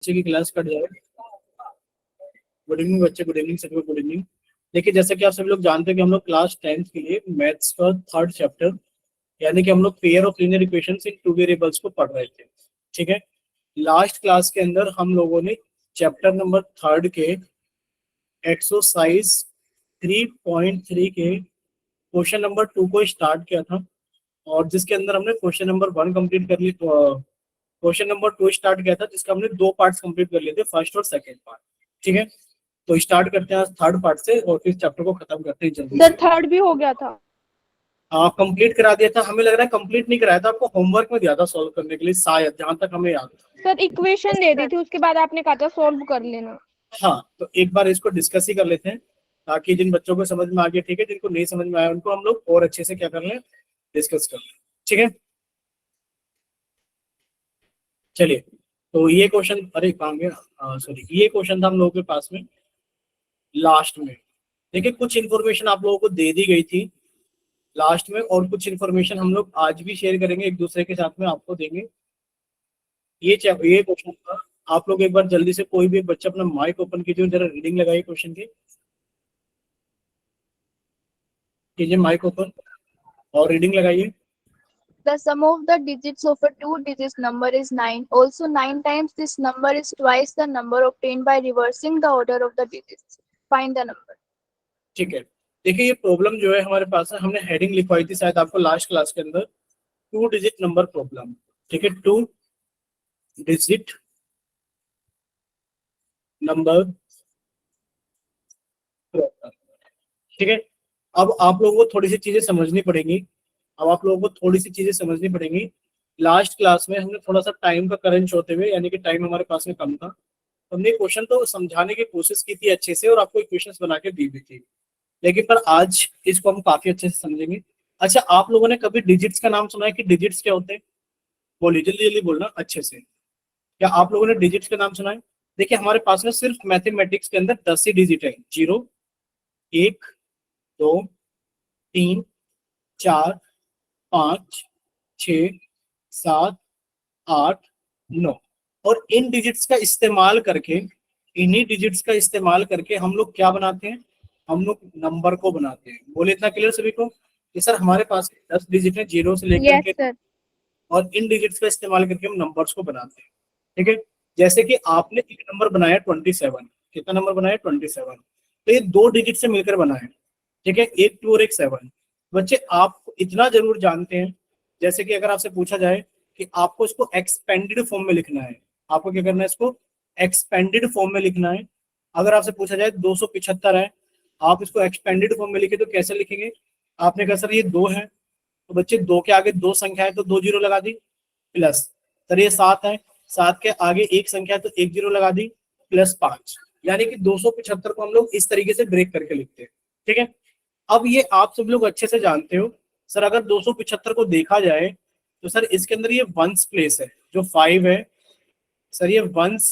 बच्चे की class cut जाए। गुड इवनिंग बच्चे, गुड इवनिंग सभी को, गुड इवनिंग। देखिए जैसा कि आप सभी लोग जानते हैं कि हम लोग क्लास 10th के लिए मैथ्स का थर्ड चैप्टर यानी कि हम लोग pair of linear equations in two variables को पढ़ रहे थे। ठीक है, लास्ट क्लास के अंदर हम लोगों ने चैप्टर नंबर थर्ड के एक्सरसाइज 3.3 के क्वेश्चन नंबर 2 को स्टार्ट किया था, और जिसके अंदर हमने क्वेश्चन नंबर 1 कंप्लीट कर ली, क्वेश्चन नंबर 2 स्टार्ट किया था जिसका हमने दो पार्ट्स कंप्लीट कर लिए थे, फर्स्ट और सेकंड पार्ट। ठीक है, तो स्टार्ट करते हैं थर्ड पार्ट से और फिर चैप्टर को खत्म करते हैं जल्दी सर से। थर्ड भी हो गया था। कंप्लीट करा दिया था, हमें लग रहा है कंप्लीट नहीं कराया था, आपको होमवर्क में दिया था सॉल्व करने के लिए शायद, जहां तक हमें याद था। सर इक्वेशन दे दी थी, उसके बाद आपने कहा था सॉल्व कर लेना। हाँ, तो एक बार इसको डिस्कस ही कर लेते हैं ताकि जिन बच्चों को समझ में आ गया ठीक है, जिनको नहीं समझ में आया उनको हम लोग और अच्छे से क्या कर लें, डिस्कस कर लें। ठीक है, चलिए। तो ये क्वेश्चन, अरे कहाँ गया, सॉरी, ये क्वेश्चन था हम लोगों के पास में लास्ट में। देखिए कुछ इन्फॉर्मेशन आप लोगों को दे दी गई थी लास्ट में, और कुछ इन्फॉर्मेशन हम लोग आज भी शेयर करेंगे एक दूसरे के साथ में, आपको देंगे। ये क्वेश्चन था, आप लोग एक बार जल्दी से कोई भी एक बच्चा अपना माइक ओपन कीजिए, जरा रीडिंग लगाइए क्वेश्चन की, कीजिए माइक ओपन और रीडिंग लगाइए। The sum of the digits of a two-digit number is 9. Also, 9 times this number is twice the number obtained by reversing the order of the digits. Find the number. ठीक है, देखिए ये problem जो है हमारे पास है, हमने हेडिंग लिखवाई थी शायद आपको लास्ट क्लास के अंदर, टू डिजिट नंबर प्रॉब्लम। ठीक है, टू डिजिट नंबर प्रॉब्लम। ठीक है, अब आप लोगों को थोड़ी सी चीजें समझनी पड़ेंगी, अब आप लोगों को थोड़ी सी चीजें समझनी पड़ेंगी। लास्ट क्लास में हमने थोड़ा सा टाइम का करंट होते हुए, यानी कि टाइम हमारे पास में कम था, तो हमने क्वेश्चन तो समझाने की कोशिश की थी अच्छे से और आपको इक्वेशंस बना के दी भी थी, लेकिन पर आज इसको हम काफी अच्छे से समझेंगे। अच्छा, आप लोगों ने कभी डिजिट्स का नाम सुना है कि डिजिट्स क्या होते हैं? बोलिए, जल्दी जल्दी बोलना अच्छे से। क्या आप लोगों ने डिजिट्स का नाम सुना है? देखिए हमारे पास में सिर्फ मैथमेटिक्स के अंदर 10 ही डिजिट है, 0, 1, 2, 3, 4, 5, 6, 7, 8, 9। और इन डिजिट्स का इस्तेमाल करके, इन्हीं डिजिट्स का इस्तेमाल करके हम लोग क्या बनाते हैं, हम लोग नंबर को बनाते हैं। बोले इतना क्लियर सभी को कि सर हमारे पास 10 डिजिट है, 0 से लेकर Yes, के, sir. और इन डिजिट्स का इस्तेमाल करके हम नंबर्स को बनाते हैं। ठीक है, जैसे कि आपने एक नंबर बनाया 27, कितना नंबर बनाया 27, तो ये दो डिजिट से मिलकर बना है। ठीक है, एक 2 और एक 7। बच्चे आप इतना जरूर जानते हैं, जैसे कि अगर आपसे पूछा जाए कि आपको इसको एक्सपेंडेड फॉर्म में लिखना है, आपको क्या करना है, इसको एक्सपेंडेड फॉर्म में लिखना है। अगर आपसे पूछा जाए 275 है, आप इसको एक्सपेंडेड फॉर्म में लिखे तो कैसे लिखेंगे? आपने कहा सर ये दो है, तो बच्चे दो के आगे दो संख्या है तो दो जीरो लगा दी, प्लस। सर ये 7 है, 7 के आगे एक संख्या है तो एक जीरो लगा दी, प्लस 5। यानी कि 275 को हम लोग इस तरीके से ब्रेक करके लिखते हैं। ठीक है, अब ये आप सब लोग अच्छे से जानते हो, सर अगर 275 को देखा जाए तो सर इसके अंदर ये वंस प्लेस है, जो 5 है, सर ये वंस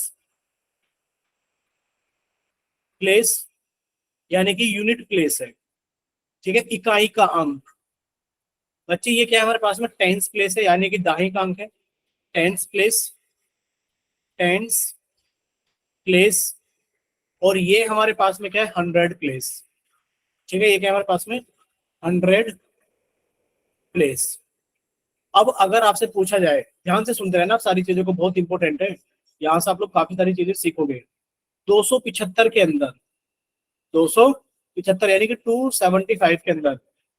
प्लेस यानी कि यूनिट प्लेस है। ठीक है, इकाई का अंक। बच्चे ये क्या है हमारे पास में, टेंस प्लेस है, यानी कि दाहिने का अंक है, टेंस प्लेस, टेंस प्लेस। और ये हमारे पास में क्या है, 100 प्लेस। ठीक है, ये क्या है हमारे पास में, 100 प्लेस। अब अगर आपसे पूछा जाए, ध्यान से सुनते रहना, आप सारी चीजों को, बहुत इंपॉर्टेंट है, यहाँ से आप लोग काफी सारी चीजें सीखोगे। 275 के अंदर, 275 यानी कि 275 के अंदर,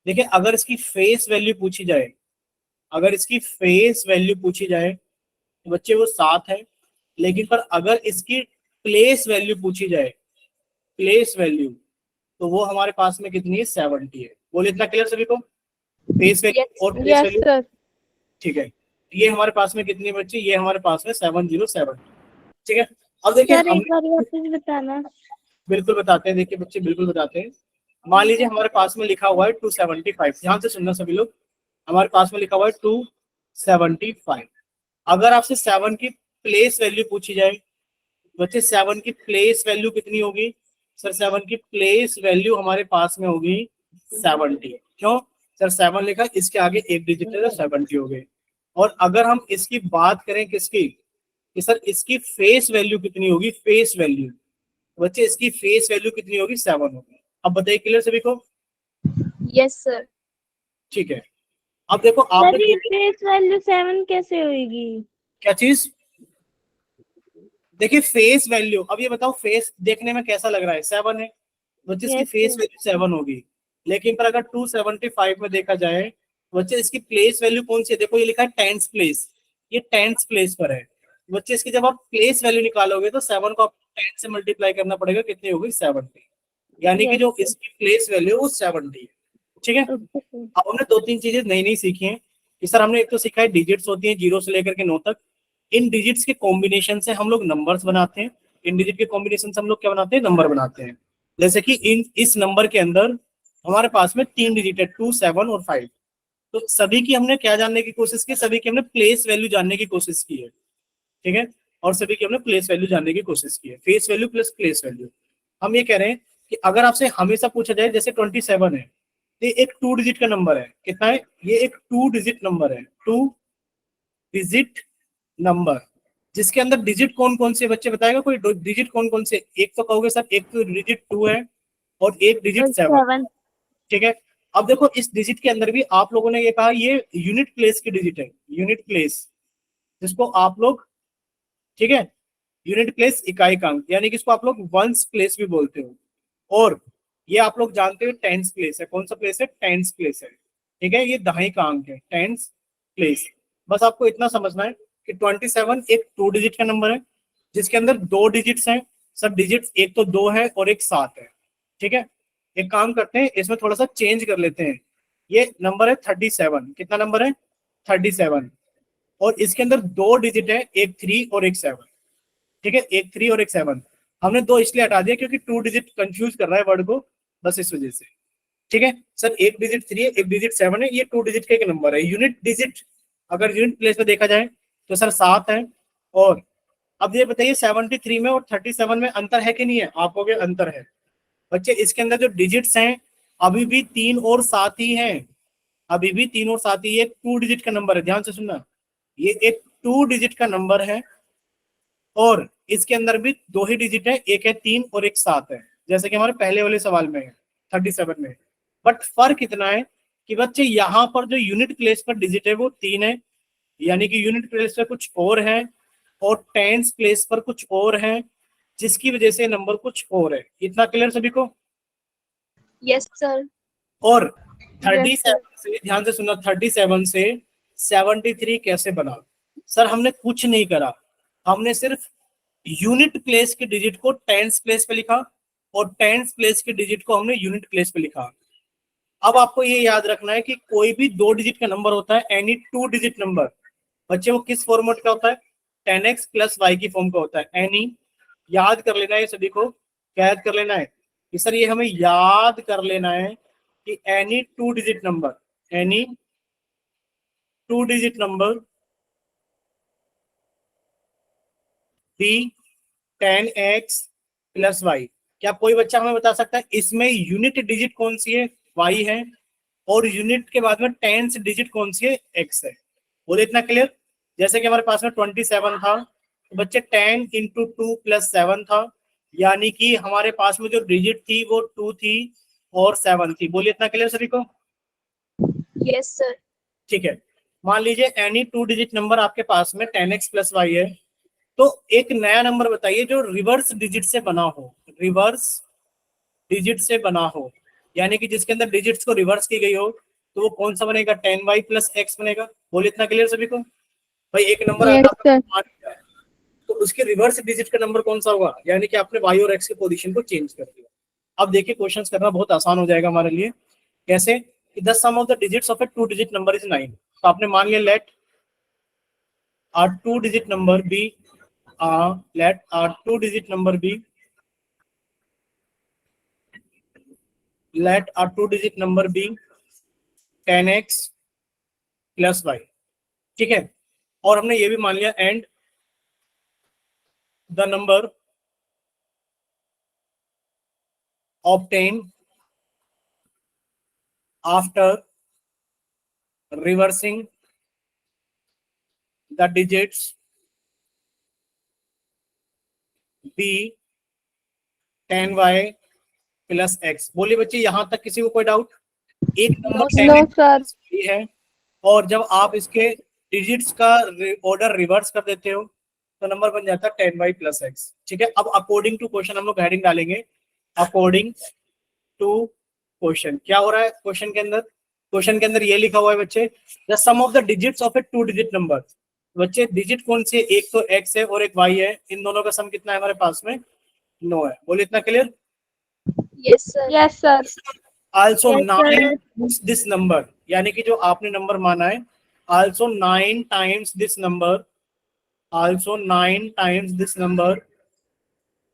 देखिए अगर इसकी फेस वैल्यू पूछी जाए, अगर इसकी फेस वैल्यू पूछी जाए तो बच्चे वो 7 है, लेकिन पर अगर इसकी प्लेस वैल्यू पूछी जाए, प्लेस वैल्यू, तो वो हमारे पास में कितनी है, 70 है। बोले इतना क्लियर सभी को, फेस Yes, वैल्यू और प्लेस yes, वैल्यू। sir. ठीक है, ये हमारे पास में कितनी बच्ची, ये हमारे पास में 707। ठीक है, अब देखिए सर एक हमने, बार वापस बताना। बिल्कुल बताते हैं, देखिए बच्चे बिल्कुल बताते हैं। मान लीजिए हमारे पास में लिखा हुआ है 275, ध्यान से सुनना सभी लोग, हमारे पास में लिखा हुआ है 275। अगर आपसे 7 की प्लेस वैल्यू पूछी जाए, बच्चे 7 की प्लेस वैल्यू कितनी होगी? सर 7 की प्लेस वैल्यू हमारे पास में होगी 70। क्यों? सर 7 लिखा, इसके आगे एक डिजिट है तो 70 हो गए। और अगर हम इसकी बात करें किसकी, कि सर इसकी फेस वैल्यू कितनी होगी, फेस वैल्यू बच्चे इसकी फेस वैल्यू कितनी होगी, 7 होगी। अब बताइए क्लियर सभी को? Yes, sir. ठीक है, अब देखो आपने सर ये फेस वैल्यू 7 कैसे होगी? क्या चीज, देखिए फेस वैल्यू, अब ये बताओ फेस देखने में कैसा लग रहा है, 7 है, बच्चे इसकी Yes, फेस sir. वैल्यू 7 होगी। लेकिन पर अगर 275 में देखा जाए बच्चे इसकी प्लेस वैल्यू कौन सी है, देखो ये लिखा है टेंस प्लेस, ये टेंस प्लेस पर है बच्चे। इसकी जब आप प्लेस वैल्यू निकालोगे तो 7 को आप 10 से मल्टीप्लाई करना पड़ेगा, कितनी होगी, 70, यानी कि Yes, जो sir. इसकी प्लेस वैल्यू है वो 70 है। ठीक है, Okay, sir. अब हमने 2-3 चीजें नई नई सीखी हैं कि सर हमने एक तो सीखा है डिजिट्स होती हैं 0 से लेकर के 9 तक, इन डिजिट्स के कॉम्बिनेशन से हम लोग नंबर्स बनाते हैं, इन डिजिट के कॉम्बिनेशन से हम लोग क्या बनाते हैं, नंबर बनाते हैं। जैसे कि इस नंबर के अंदर हमारे पास में 3 डिजिट है, 2, 7 और 5, तो सभी की हमने क्या जानने की कोशिश की, सभी की हमने प्लेस वैल्यू जानने की कोशिश की है। ठीक है, और सभी की हमने प्लेस वैल्यू जानने की कोशिश की है, face value plus place value. हम ये कह रहे हैं कि अगर आपसे हमेशा पूछा जाए, जैसे 27 है, तो ये एक 2 डिजिट का नंबर है, कितना है, ये एक 2 डिजिट नंबर है, 2 डिजिट नंबर, जिसके अंदर डिजिट कौन कौन से, बच्चे बताएगा कोई डिजिट कौन कौन से, एक तो कहोगे सर एक तो डिजिट 2 है और एक डिजिट 7। 7. ठीक है, अब देखो इस डिजिट के अंदर भी आप लोगों ने ये कहा ये यूनिट प्लेस की डिजिट है, यूनिट प्लेस, जिसको आप लोग, ठीक है, यूनिट प्लेस इकाई का अंक, यानी कि इसको आप लोग वंस प्लेस भी बोलते हो। और ये आप लोग जानते हो टेंस प्लेस है, कौन सा प्लेस है, टेंस प्लेस है। ठीक है, ये दहाई का अंक है, टेंस प्लेस। बस आपको इतना समझना है कि 27 एक 2 डिजिट का नंबर है, जिसके अंदर 2 डिजिट्स हैं। सब डिजिट्स एक तो 2 है और एक 7 है। ठीक है, एक काम करते हैं, इसमें थोड़ा सा चेंज कर लेते हैं, ये नंबर है 37, कितना नंबर है, 37, और इसके अंदर 2 डिजिट है, एक 3 और एक 7। ठीक है, एक 3 और एक 7, हमने 2 इसलिए हटा दिया क्योंकि 2 डिजिट कंफ्यूज कर रहा है वर्ड को, बस इस वजह से। ठीक है सर, एक डिजिट 3 है, एक डिजिट 7 है, ये 2 डिजिट का एक नंबर है। यूनिट डिजिट अगर यूनिट प्लेस में देखा जाए तो सर 7 है। और अब ये बताइए 73 में और 37 में अंतर है कि नहीं है, आप कहोगे अंतर है। बच्चे इसके अंदर जो डिजिट्स हैं अभी भी 3 और 7 ही हैं, अभी भी 3 और 7 ही, एक 2 डिजिट का नंबर है, ध्यान से सुनना, ये एक 2 डिजिट का नंबर है और इसके अंदर भी 2 ही डिजिट है, एक है 3 और एक 7 है, जैसे कि हमारे पहले वाले सवाल में है 37 में। बट फर्क इतना है कि बच्चे यहाँ पर जो यूनिट प्लेस पर डिजिट है वो 3 है, यानी कि यूनिट प्लेस पर कुछ और है और टेंस प्लेस पर कुछ और है, जिसकी वजह से नंबर कुछ और है। इतना क्लियर सभी को? Yes, sir. और Yes, sir. 37 से, ध्यान से सुनना, 37 से 73 कैसे बना? सर हमने कुछ नहीं करा, हमने सिर्फ यूनिट प्लेस के डिजिट को टेंस प्लेस पे लिखा और टेंस प्लेस के डिजिट को हमने यूनिट प्लेस पे लिखा। अब आपको ये याद रखना है कि कोई भी 2 डिजिट का नंबर होता है, एनी 2 डिजिट नंबर, बच्चे वो किस फॉर्मेट का होता है, 10x प्लस वाई की फॉर्म का होता है, एनी। याद कर लेना है सभी को, क्या याद कर लेना है कि सर ये हमें याद कर लेना है कि any 2 digit number, any 2 digit number be 10x plus y. क्या कोई बच्चा हमें बता सकता है इसमें यूनिट डिजिट कौन सी है, वाई है, और यूनिट के बाद में टेंस डिजिट कौन सी है, एक्स है? बोले इतना क्लियर? जैसे कि हमारे पास में 27 था तो बच्चे 10 इंटू 2 प्लस 7 था, यानी कि हमारे पास में जो डिजिट थी वो 2 थी और 7 थी। बोलिए इतना क्लियर सभी को? Yes, sir. ठीक है, मान लीजिए एनी 2 डिजिट नंबर आपके पास में 10x प्लस वाई है, तो एक नया नंबर बताइए जो रिवर्स डिजिट से बना हो, रिवर्स डिजिट से बना हो, यानी कि जिसके अंदर डिजिट्स को रिवर्स की गई हो, तो वो कौन सा बनेगा, 10y प्लस एक्स बनेगा। बोलिए इतना क्लियर सभी को? भाई एक नंबर Yes, आता sir. है तो उसके रिवर्स डिजिट का नंबर कौन सा होगा, यानी कि आपने y और x की पोजीशन को चेंज कर दिया। अब देखिए क्वेश्चंस करना बहुत आसान हो जाएगा हमारे लिए। कैसे कि the sum of the digits of a 2 digit number is 9। तो आपने मान लिया let our 2 digit number be, let our 2 digit number be, let a 2 digit number be 10x plus y. ठीक है, और हमने ये भी मान लिया and the number obtained after reversing the digits be 10y plus x. बोलिए बच्चे यहां तक किसी को कोई डाउट? एक नंबर No, 10x sir. है और जब आप इसके डिजिट्स का ऑर्डर रिवर्स कर देते हो तो नंबर बन जाता है 10y प्लस एक्स। ठीक है, अब अकॉर्डिंग टू क्वेश्चन हम लोग हेडिंग डालेंगे, अकॉर्डिंग टू क्वेश्चन। क्या हो रहा है क्वेश्चन के अंदर? क्वेश्चन के अंदर ये लिखा हुआ है बच्चे, the sum of the digits of a 2 digit number. बच्चे डिजिट कौन सी है? एक तो x है और एक y है, इन दोनों का सम कितना है हमारे पास में? 9 है। बोलिए इतना clear? Yes, sir. Yes, sir. Also Yes, 9 this number, यानी कि जो आपने नंबर माना है, also 9 times this number, also 9 times this number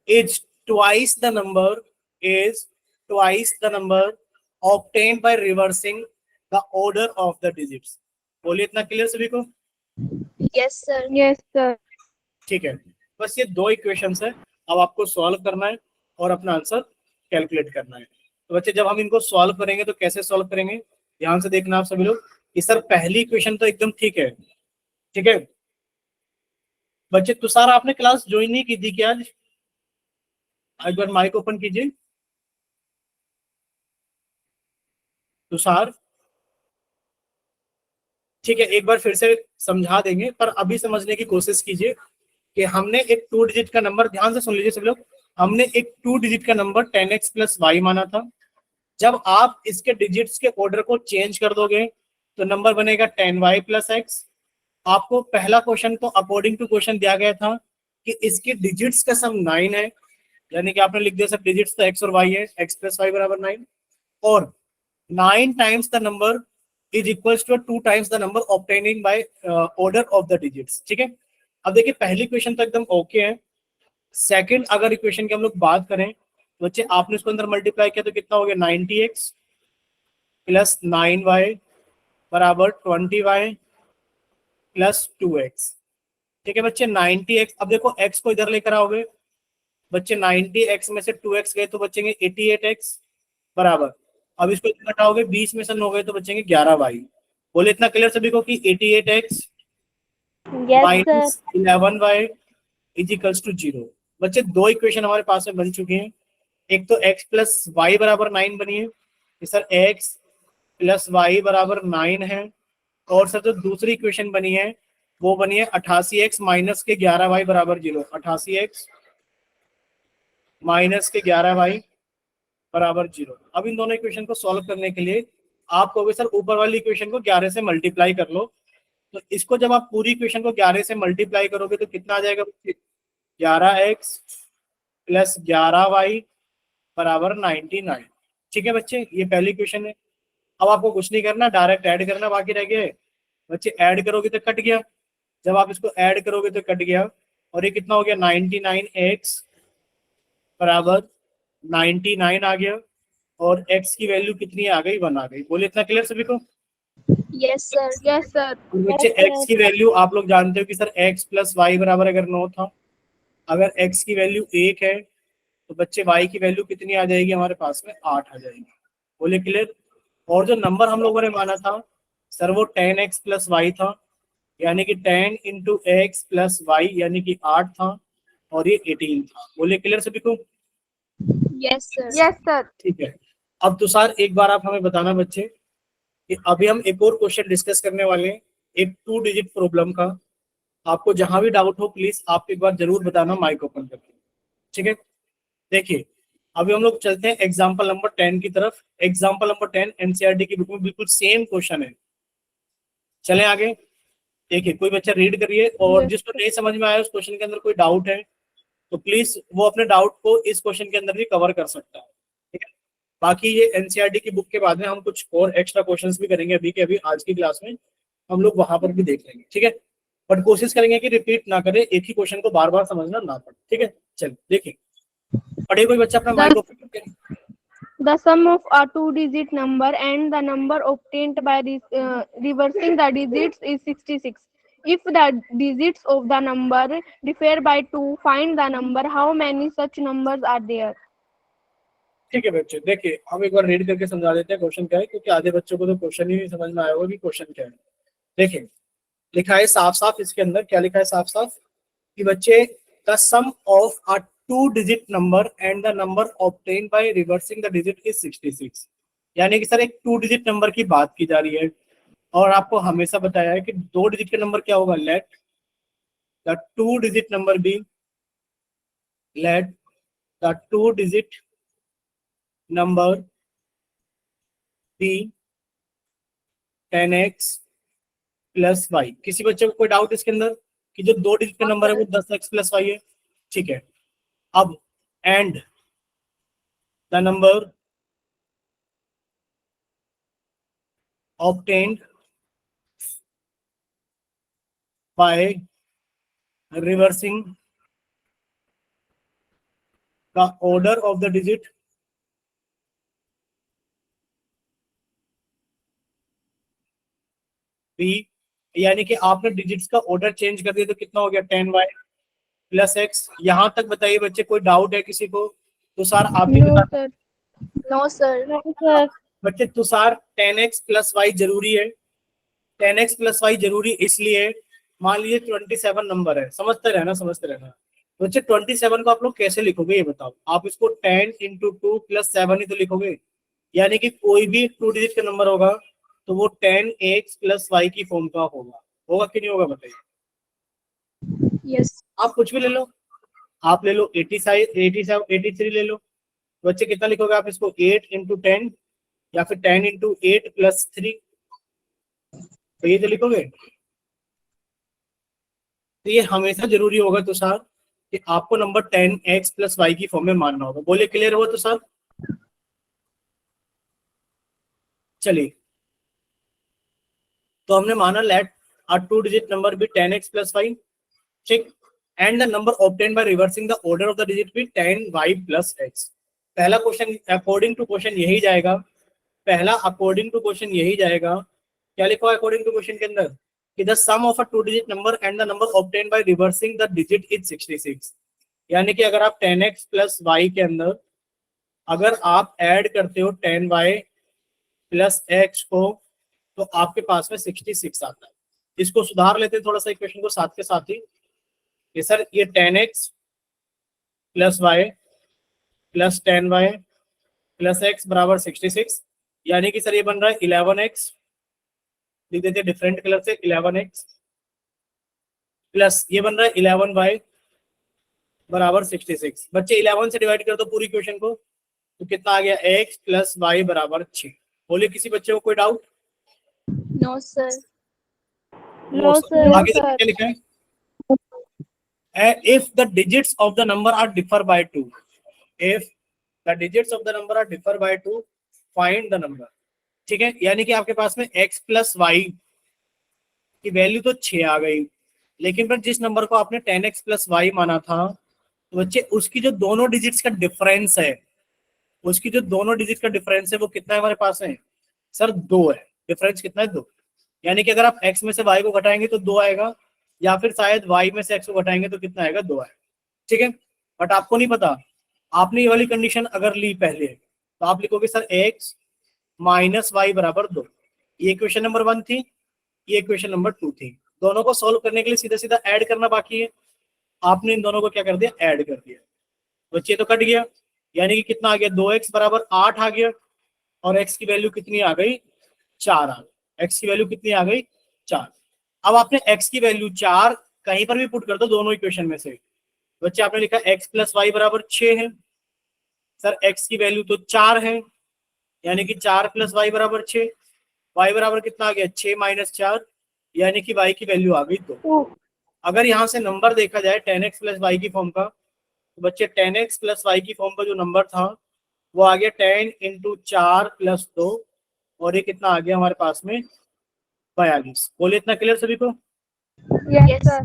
is twice the number, is twice the number obtained by reversing the order of the digits। बोलिए इतना clear सभी को? Yes, sir. Yes, sir. ठीक है, बस ये दो इक्वेशंस है, अब आपको सॉल्व करना है और अपना आंसर कैलकुलेट करना है। तो बच्चे जब हम इनको सॉल्व करेंगे तो कैसे सॉल्व करेंगे, ध्यान से देखना आप सभी लोग कि सर पहली इक्वेशन तो एकदम ठीक है। ठीक है बच्चे, तुषार आपने क्लास ज्वाइन नहीं की थी क्या आज? एक बार माइक ओपन कीजिए तुषार। ठीक है, एक बार फिर से समझा देंगे, पर अभी समझने की कोशिश कीजिए कि हमने एक 2 डिजिट का नंबर, ध्यान से सुन लीजिए सब लोग, हमने एक 2 डिजिट का नंबर 10x प्लस वाई माना था। जब आप इसके डिजिट्स के ऑर्डर को चेंज कर दोगे तो नंबर बनेगा 10y प्लस एक्स। आपको पहला क्वेश्चन तो अकॉर्डिंग टू क्वेश्चन दिया गया था कि इसके डिजिट्स का सम 9 है, यानी कि आपने लिख दिया सब डिजिट्स तो x और y है, x प्लस वाई बराबर 9, और 9 times the number is equals to 2 times the number obtaining by order of the digits. ठीक है, अब देखिए पहली क्वेश्चन तो एकदम ओके है। सेकंड अगर इक्वेशन की हम लोग बात करें तो बच्चे आपने इसको अंदर मल्टीप्लाई किया तो कितना हो गया? 90x प्लस 9y बराबर 20y प्लस 2x। ठीक है बच्चे 90x, अब देखो x को इधर लेकर आओगे बच्चे, 90x में से 2x गए तो बचेंगे 88x बराबर, अब इसको घटाओगे 20 में से 9 गए तो बचेंगे 11y। बोले इतना क्लियर सभी को कि 88x Yes, sir. Minus 11y is equals to 0। बच्चे दो इक्वेशन हमारे पास में बन चुकी हैं, एक तो x प्लस वाई बराबर 9 बनी है कि सर x प्लस वाई बराबर 9 है, और सर जो दूसरी इक्वेशन बनी है वो बनी है 88x माइनस के 11y बराबर 0। 88x माइनस के 11y बराबर 0। अब इन दोनों इक्वेशन को सॉल्व करने के लिए आप कहोगे सर ऊपर वाली इक्वेशन को 11 से मल्टीप्लाई कर लो, तो इसको जब आप पूरी इक्वेशन को 11 से मल्टीप्लाई करोगे तो कितना आ जाएगा? 11x प्लस 11y बराबर 99। ठीक है बच्चे, ये पहली इक्वेशन है। अब आपको कुछ नहीं करना, डायरेक्ट ऐड करना बाकी रह गया है। बच्चे ऐड करोगे तो कट गया, जब आप इसको ऐड करोगे तो कट गया, और ये कितना हो गया? 99x बराबर 99 आ गया, और x की वैल्यू कितनी आ गई? 1 आ गई। बोले इतना क्लियर सभी को? Yes, sir. Yes, sir. बच्चे x की वैल्यू आप लोग जानते हो कि सर x प्लस वाई बराबर अगर 9 था, अगर x की वैल्यू 1 है तो बच्चे y की वैल्यू कितनी आ जाएगी हमारे पास में? 8 आ जाएगी। बोले क्लियर? और जो नंबर हम लोगों ने माना था सर वो 10x प्लस वाई था, यानी कि 10 इंटू एक्स प्लस वाई यानी कि 8 था, और ये 18 था। बोले क्लियर सभी को? Yes, sir. Yes, sir. ठीक है, अब तुषार एक बार आप हमें बताना बच्चे कि अभी हम एक और क्वेश्चन डिस्कस करने वाले हैं, एक 2 डिजिट प्रॉब्लम का। आपको जहां भी डाउट हो प्लीज आप एक बार जरूर बताना माइक ओपन करके। ठीक है, देखिए अभी हम लोग चलते हैं एग्जाम्पल नंबर 10 की तरफ। एग्जाम्पल नंबर 10 एनसीईआरटी की बुक में बिल्कुल सेम क्वेश्चन है। चलें आगे। देखिए कोई बच्चा रीड करिए, और Yes. जिसको नहीं समझ में आया उस क्वेश्चन के अंदर कोई डाउट है तो प्लीज वो अपने डाउट को इस क्वेश्चन के अंदर भी कवर कर सकता है। ठीक है, बाकी ये एनसीईआरटी की बुक के बाद में हम कुछ और एक्स्ट्रा क्वेश्चंस भी करेंगे, अभी के अभी आज की क्लास में हम लोग वहां पर भी देख लेंगे। ठीक है, बट कोशिश करेंगे कि रिपीट ना करें, एक ही क्वेश्चन को बार बार समझना ना पड़े। ठीक है, चलिए देखिए, पढ़े कोई बच्चा अपना माइक ओपन करके। The sum of a 2-digit number and the number obtained by reversing the digits is 66. If the digits of the number differ by 2, find the number. How many such numbers are there? ठीक है बच्चे, देखिए हम एक बार read करके समझा देते हैं क्वेश्चन क्या है, क्योंकि आधे बच्चों को तो क्वेश्चन ही नहीं समझ में आया होगा कि क्वेश्चन क्या है। देखिए लिखा है साफ साफ, इसके अंदर क्या लिखा है साफ साफ कि बच्चे the sum of a 2-digit number and the number obtained by reversing the digit is 66। यानी कि सर एक 2-digit नंबर की बात की जा रही है और आपको हमेशा बताया है कि 2 डिजिट का नंबर क्या होगा, let the 2-digit number be, let the 2-digit number be 10x plus y. किसी बच्चे को कोई डाउट इसके अंदर कि जो 2 डिजिट का नंबर है वो 10x प्लस वाई है? ठीक है, अब and the number obtained by reversing the order of the digit b, यानी कि आपने डिजिट्स का ऑर्डर चेंज कर दिया तो कितना हो गया 10y प्लस x। यहां तक बताइए बच्चे, कोई डाउट है किसी को? तुषार आप भी No, बता। sir. No, sir. No, sir. बच्चे तुषार 10x प्लस वाई जरूरी है, 10x प्लस वाई जरूरी इसलिए, मान लीजिए 27 नंबर है, समझते रहना समझते रहना। तो बच्चे 27 को आप लोग कैसे लिखोगे ये बताओ? आप इसको 10 इंटू 2 प्लस 7 ही तो लिखोगे, यानी कि कोई भी 2 डिजिट का नंबर होगा तो वो 10x प्लस वाई की फॉर्म का होगा। होगा कि नहीं होगा बताइए? Yes. आप कुछ भी ले लो, आप ले लो 87, 87, 83 ले लो। बच्चे कितना लिखोगे आप इसको? 8 इंटू 10 या फिर 10 इंटू 8 प्लस 3, तो ये तो लिखोगे। तो ये हमेशा जरूरी होगा तुषार कि आपको नंबर 10x प्लस वाई की फॉर्म में मानना होगा। बोले क्लियर हुआ तुषार? चलिए, तो हमने माना लेट अ 2-digit नंबर भी 10x प्लस वाई, ठीक, and the number obtain by reversing the order of the digit भी 10y प्लस x। पहला क्वेश्चन अकॉर्डिंग टू क्वेश्चन यही जाएगा, पहला अकॉर्डिंग टू क्वेश्चन यही जाएगा। क्या लिखा है अकॉर्डिंग टू क्वेश्चन के अंदर? कि the sum of a 2-digit number and the number obtain by reversing the digit is 66। यानी कि अगर आप 10x प्लस वाई के अंदर अगर आप ऐड करते हो 10y प्लस x को तो आपके पास में 66 आता है। इसको सुधार लेते हैं थोड़ा सा इक्वेशन को साथ के साथ ही कि सर ये 10x plus y plus 10y plus x बराबर 66, यानी कि सर ये बन रहा है 11x, लिख देते हैं डिफरेंट कलर से 11x प्लस ये बन रहा है 11y बराबर 66। बच्चे 11 से डिवाइड कर दो पूरी इक्वेशन को तो कितना आ गया? x प्लस वाई बराबर 6। बोले किसी बच्चे को कोई doubt? No, sir. No, sir. आगे देखिए क्या लिखा है? If the digits of the number are differ by 2, if the digits of the number are differ by 2, find the number। ठीक है, यानी कि आपके पास में x प्लस वाई की वैल्यू तो 6 आ गई, लेकिन पर जिस नंबर को आपने 10x प्लस वाई माना था तो बच्चे उसकी जो दोनों डिजिट्स का डिफरेंस है, उसकी जो दोनों डिजिट का डिफरेंस है वो कितना है हमारे पास है? सर 2 है। डिफरेंस कितना है? 2। यानी कि अगर आप x में से y को घटाएंगे तो 2 आएगा, या फिर शायद y में से x को घटाएंगे तो कितना आएगा? 2 आएगा। ठीक है, बट आपको नहीं पता। आपने ये वाली कंडीशन अगर ली पहले तो आप लिखोगे सर x माइनस वाई बराबर 2। ये इक्वेशन नंबर 1 थी, ये इक्वेशन नंबर 2 थी। दोनों को सोल्व करने के लिए सीधा सीधा ऐड करना बाकी है। आपने इन दोनों को क्या कर दिया? ऐड कर दिया। बच्चे तो कट गया, यानी कि कितना आ गया? 2x बराबर 8 आ गया और x की वैल्यू कितनी आ गई? 4 आ गई। x की वैल्यू कितनी आ गई? 4। अब आपने x की वैल्यू 4 कहीं पर भी पुट कर दो दोनों इक्वेशन में से। बच्चे आपने लिखा x प्लस वाई बराबर 6 है। सर x की वैल्यू तो 4 है, यानी कि 4 प्लस वाई बराबर 6। y बराबर कितना आ गया? 6 माइनस 4, यानी कि y की वैल्यू आ गई 2। अगर यहाँ से नंबर देखा जाए 10x प्लस वाई की फॉर्म का, तो बच्चे 10x प्लस वाई की फॉर्म का जो नंबर था वो आ गया 10 इंटू 4 प्लस 2, और ये कितना आ गया हमारे पास में? 42। बोले इतना क्लियर सभी को? Yes, sir.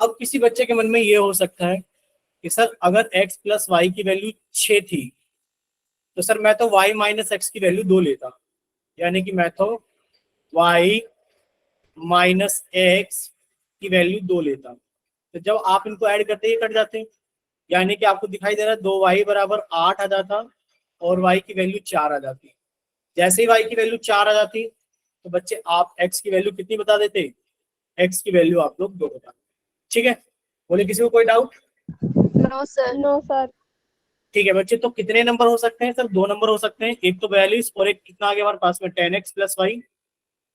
अब किसी बच्चे के मन में ये हो सकता है कि सर अगर x प्लस वाई की वैल्यू 6 थी तो सर मैं तो y माइनस एक्स की वैल्यू 2 लेता, यानी कि मैं तो y माइनस एक्स की वैल्यू 2 लेता। तो जब आप इनको ऐड करते ही कट जाते हैं, यानी कि आपको दिखाई दे रहा है 2y बराबर 8 आ जाता और y की वैल्यू 4 आ जाती। जैसे ही y की वैल्यू 4 आ जाती तो बच्चे आप x की वैल्यू कितनी बता देते? x की वैल्यू आप लोग 2 बता। ठीक है, बोले किसी को कोई doubt? No, sir. No, sir. ठीक है बच्चे, तो कितने नंबर हो सकते हैं सर? 2 नंबर हो सकते हैं, एक तो 42 और एक कितना आ गया हमारे पास में 10x प्लस वाई,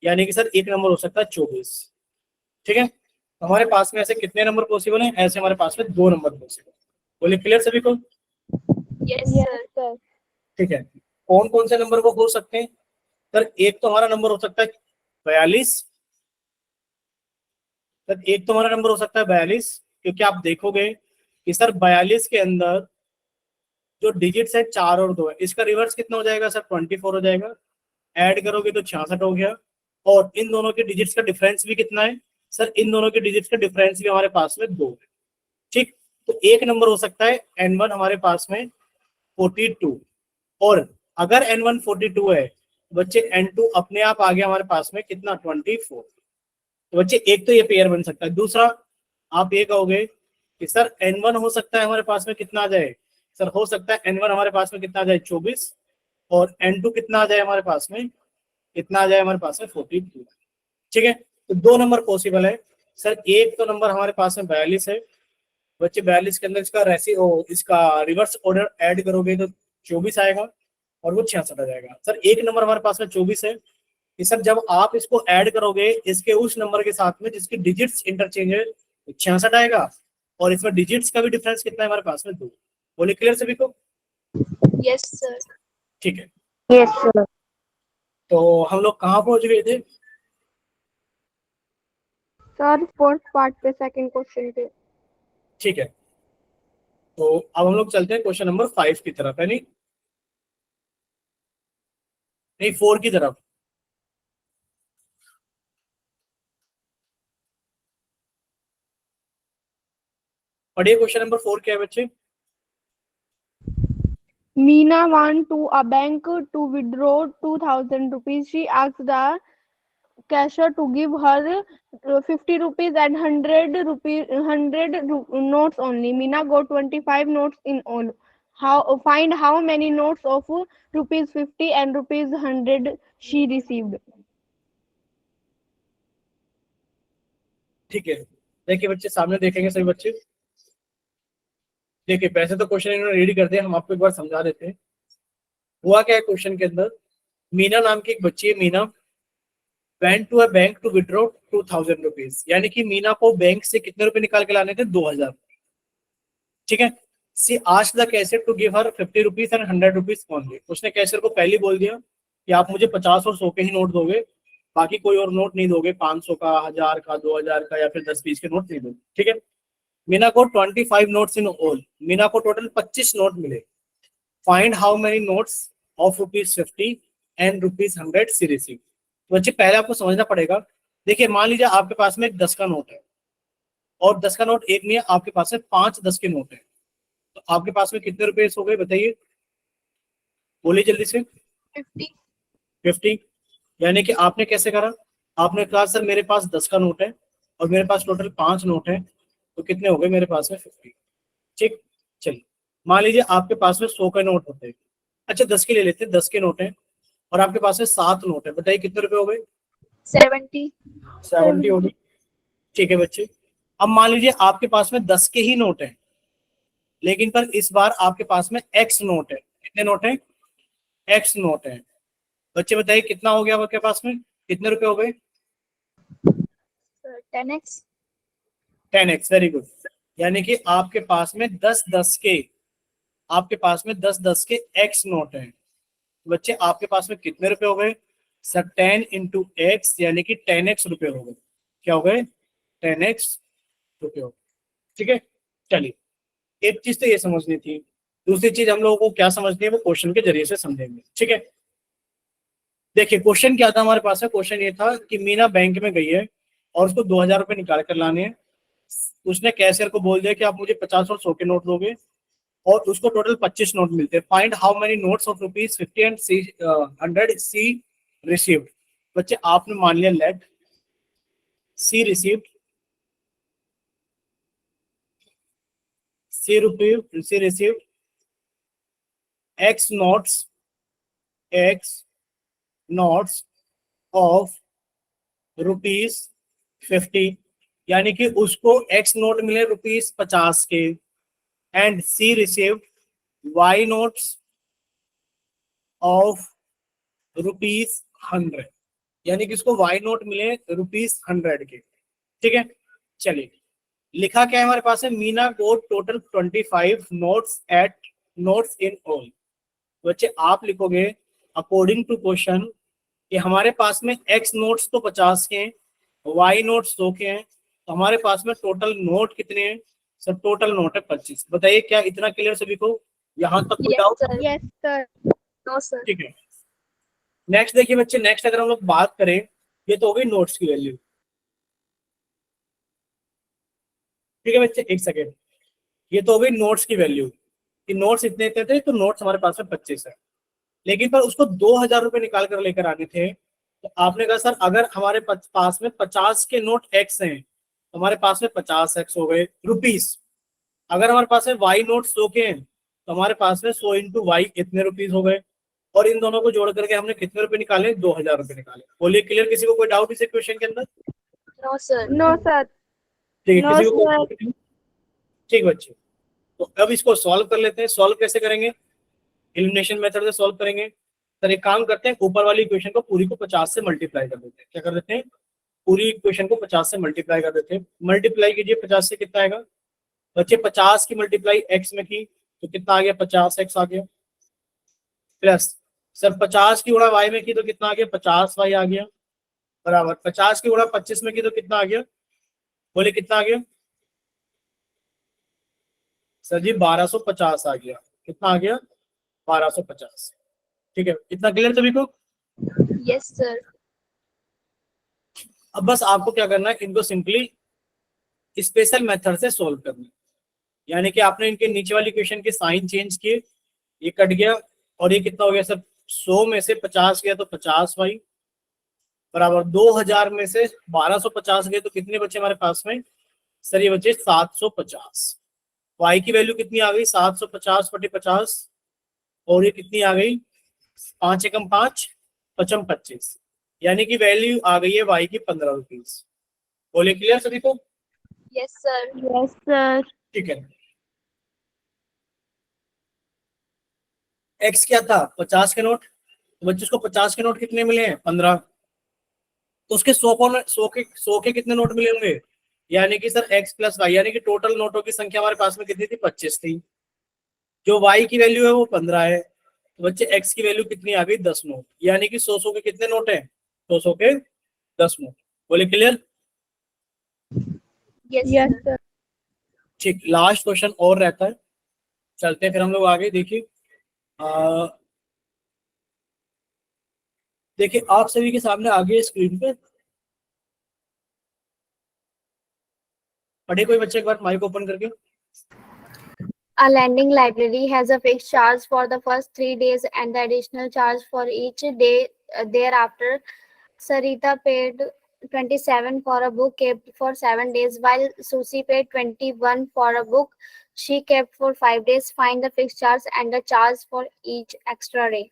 यानी कि सर एक नंबर हो सकता है 24। ठीक है, हमारे पास में ऐसे कितने नंबर पॉसिबल हैं? ऐसे हमारे पास में 2 नंबर पॉसिबल। बोले क्लियर सभी को? Yes, Yes, sir. sir. ठीक है, कौन कौन से नंबर वो हो सकते हैं सर? एक तो हमारा नंबर हो सकता है 42 सर, एक तो हमारा नंबर हो सकता है 42, क्योंकि आप देखोगे कि सर 42 के अंदर जो डिजिट्स है 4 और 2 है, इसका रिवर्स कितना हो जाएगा सर? 24 हो जाएगा। ऐड करोगे तो 66 हो गया। और इन दोनों के डिजिट्स का डिफरेंस भी कितना है सर? इन दोनों के डिजिट्स का डिफरेंस भी हमारे पास में 2 है। ठीक, तो एक नंबर हो सकता है n1 हमारे पास में 42, और अगर n1 42 है तो बच्चे n2 अपने आप आ गया हमारे पास में कितना? 24। तो बच्चे एक तो ये पेयर बन सकता है। दूसरा आप ये कहोगे कि सर n1 हो सकता है हमारे पास में कितना आ जाए सर? हो सकता है n1 हमारे पास में कितना आ जाए? 24, और n2 कितना आ जाए हमारे पास में? कितना आ जाए हमारे पास में? 42। ठीक है, तो 2 नंबर पॉसिबल है सर। एक तो नंबर हमारे पास में 42 है बच्चे, 42 के अंदर इसका इसका रिवर्स ऑर्डर ऐड करोगे तो 24 आएगा, और वो 66 आ जाएगा। सर एक नंबर हमारे पास में 24 है कि सर जब आप इसको ऐड करोगे इसके उस नंबर के साथ में जिसकी डिजिट्स इंटरचेंज है, तो 66 आएगा, और इसमें डिजिट्स का भी डिफरेंस कितना है हमारे पास में? 2। बोले क्लियर सभी को? Yes, sir. ठीक है, Yes, sir. तो हम लोग कहाँ पहुंच गए थे? Sir, fourth part पे second question पे. ठीक है, तो अब हम लोग चलते हैं क्वेश्चन नंबर 5 की तरफ, है नहीं? नहीं, 4 की तरफ। पढ़िए क्वेश्चन नंबर 4 क्या है बच्चे? Meena went to a bank to withdraw 2,000 rupees. She asked the cashier to give her 50 rupees and 100 notes only. Meena got 25 notes in all. Find how many notes of rupees 50 and rupees 100 she received. ठीक है, देखिए बच्चे सामने देखेंगे सभी बच्चे। देखिए वैसे तो क्वेश्चन इन्होंने रेडी कर दिया, हम आपको एक बार समझा देते हैं। हुआ क्या है क्वेश्चन के अंदर? मीना नाम की एक बच्ची है, Meena went to a bank to withdraw 2,000 rupees, यानी कि मीना को बैंक से कितने रुपए निकाल के लाने थे? 2,000। ठीक है, she asked the cashier to give her 50 rupees and 100 rupees only. उसने कैशियर को पहले बोल दिया कि आप मुझे 50 और 100 के ही नोट दोगे, बाकी कोई और नोट नहीं दोगे, 500 का, 1000 का, 2000 का या फिर 10-20 के नोट नहीं दोगे। ठीक है, मीना को 25 नोट्स इन ऑल, मीना को टोटल 25 नोट मिले। Find how many notes of rupees 50 and rupees 100 she receive. तो बच्चे पहले आपको समझना पड़ेगा। देखिए मान लीजिए आपके पास में एक 10 का नोट है, और 10 का नोट एक नहीं है, आपके पास में 5 10 के नोट है, तो आपके पास में कितने रुपए हो गए बताइए? बोलिए जल्दी से। 50. 50। यानी कि आपने कैसे करा? आपने कहा सर मेरे पास 10 का नोट है और मेरे पास टोटल 5 नोट है, तो कितने हो गए मेरे पास में? 50। ठीक, चलिए मान लीजिए आपके पास में 100 का नोट होते हैं। अच्छा 10 के ले लेते हैं, 10 के नोट है और आपके पास में 7 नोट है, बताइए कितने रुपए हो गए? 70. 70 हो गई। ठीक है बच्चे, अब मान लीजिए आपके पास में 10 के ही नोट है, लेकिन पर इस बार आपके पास में एक्स नोट है। कितने नोट है? एक्स नोट है। बच्चे बताइए कितना हो गया आपके पास में? कितने रुपए हो गए? Sir, 10x. 10x, very good. यानी कि आपके पास में 10-10 के, आपके पास में 10-10 के एक्स नोट है। बच्चे आपके पास में कितने रुपए हो गए सर? 10 इंटू एक्स, यानी कि 10x रुपए हो गए। क्या हो गए? 10x रुपए हो गए। ठीक है, चलिए एक चीज तो ये समझनी थी, दूसरी चीज हम लोगों को क्या समझनी है वो क्वेश्चन के जरिए से समझेंगे। ठीक है, देखिए क्वेश्चन क्या था हमारे पास में? क्वेश्चन ये था कि मीना बैंक में गई है और उसको 2,000 रुपए निकाल कर लाने हैं। उसने कैशियर को बोल दिया कि आप मुझे 50 और 100 के नोट दोगे, और उसको टोटल 25 नोट मिलते हैं। Find how many notes of rupees 50 and 100 she received. बच्चे आपने मान लिया let she received, she received x notes of rupees 50, यानी कि उसको एक्स नोट मिले रुपीज 50 के, and C received Y notes of ₹100, यानी कि इसको Y नोट मिले ₹100 के। ठीक है, चलिए लिखा क्या है हमारे पास है, मीना गोट टोटल 25 नोट्स इन ऑल। बच्चे आप लिखोगे अकॉर्डिंग टू क्वेश्चन कि हमारे पास में X नोट्स तो 50 के हैं, Y नोट्स 100 के हैं, तो हमारे पास में टोटल नोट कितने हैं सर? टोटल नोट है 25। बताइए क्या इतना क्लियर सभी को? यहाँ तक कोई Yes, doubt? sir. Yes, sir. No, sir. ठीक है, नेक्स्ट देखिए बच्चे, नेक्स्ट अगर हम लोग बात करें, ये तो हो गई नोट्स की वैल्यू। ठीक है बच्चे, एक सेकेंड, ये तो हो गई नोट्स की वैल्यू कि नोट्स इतने इतने थे, तो नोट्स हमारे पास में 25 है। लेकिन पर उसको 2000 रुपए निकाल कर लेकर आने थे, तो आपने कहा सर अगर हमारे पास में 50 के नोट एक्स हैं तो हमारे पास में 50x हो गए रुपीस। अगर हमारे पास में वाई नोट 100 के हैं तो हमारे पास में 100 इंटू वाई इतने रुपीस हो गए, और इन दोनों को जोड़ करके हमने कितने रुपए निकाले? 2000 रुपए निकाले। बोलिए क्लियर? किसी को कोई डाउट इस क्वेश्चन के अंदर? No, sir. No, sir. ठीक है, No, किसी को sir. कोई? ठीक बच्चे, तो अब इसको सॉल्व कर लेते हैं। सॉल्व कैसे करेंगे? एलिमिनेशन मेथड से सॉल्व करेंगे। सर एक काम करते हैं, ऊपर वाली इक्वेशन को पूरी को 50 से मल्टीप्लाई कर देते हैं। क्या कर देते हैं? पूरी इक्वेशन को 50 से मल्टीप्लाई कर देते हैं। मल्टीप्लाई कीजिए 50 से, कितना आएगा बच्चे? 50 की मल्टीप्लाई x में की तो कितना आ गया? 50x आ गया, प्लस सर 50 की गुणा y में की तो कितना आ गया? 50y आ गया, बराबर 50 की गुणा 25 में की तो कितना आ गया? बोले कितना आ गया सर जी? 1250 आ गया। कितना आ गया? 1250। ठीक है, इतना क्लियर सभी को? Yes, sir. अब बस आपको क्या करना है, इनको सिंपली स्पेशल मेथड से सॉल्व करना है। यानी कि आपने इनके नीचे वाली इक्वेशन के साइन चेंज किए, ये कट गया, और ये कितना हो गया सर? 100 में से 50 गया तो 50y, बराबर 2000 में से 1250 गए तो कितने बचे हमारे पास में सर? ये बचे 750। y की वैल्यू कितनी आ गई? 750 बटे 50, और ये कितनी आ गई? 5 एकम 5, 5 25, यानी कि वैल्यू आ गई है y की 15 रुपीज। बोले क्लियर सभी को? Yes, sir. Yes, sir. ठीक है, x क्या था? 50 के नोट, तो बच्चे उसको 50 के नोट कितने मिले हैं? 15। तो उसके 100 के कितने नोट मिले होंगे? यानी कि सर x प्लस वाई, यानी कि टोटल नोटों की संख्या हमारे पास में कितनी थी? 25 थी। जो y की वैल्यू है वो 15 है, तो बच्चे x की वैल्यू कितनी आ गई? 10 नोट, यानी कि 100 के कितने नोट हैं? 100 के 10 नोट। बोले clear? Yes, Yes, sir. sir. ठीक, लास्ट क्वेश्चन और रहता है, चलते हैं फिर हम लोग आगे। देखिए देखिए आप सभी के सामने आगे स्क्रीन पे पढ़े कोई बच्चे एक बार माइक ओपन करके। A lending library has a fixed charge for the first 3 days and the additional charge for each day thereafter. Sarita paid 27 for a book kept for 7 days, while Susie paid 21 for a book she kept for 5 days. Find the fixed charge and the charge for each extra day.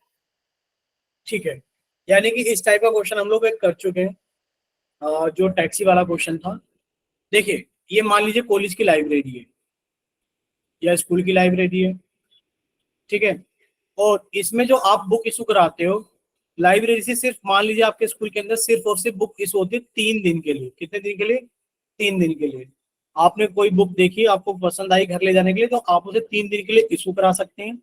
ठीक है, यानी कि इस type का question हम लोग एक कर चुके हैं, जो टैक्सी वाला क्वेश्चन था। देखिए ये मान लीजिए कॉलेज की लाइब्रेरी है या स्कूल की लाइब्रेरी है, ठीक है, और इसमें जो आप बुक इशू कराते हो लाइब्रेरी से, सिर्फ मान लीजिए आपके स्कूल के अंदर सिर्फ और सिर्फ बुक इशू होती है 3 दिन के लिए। कितने दिन के लिए? 3 दिन के लिए। आपने कोई बुक देखी, आपको पसंद आई घर ले जाने के लिए, तो आप उसे 3 दिन के लिए इशू करा सकते हैं,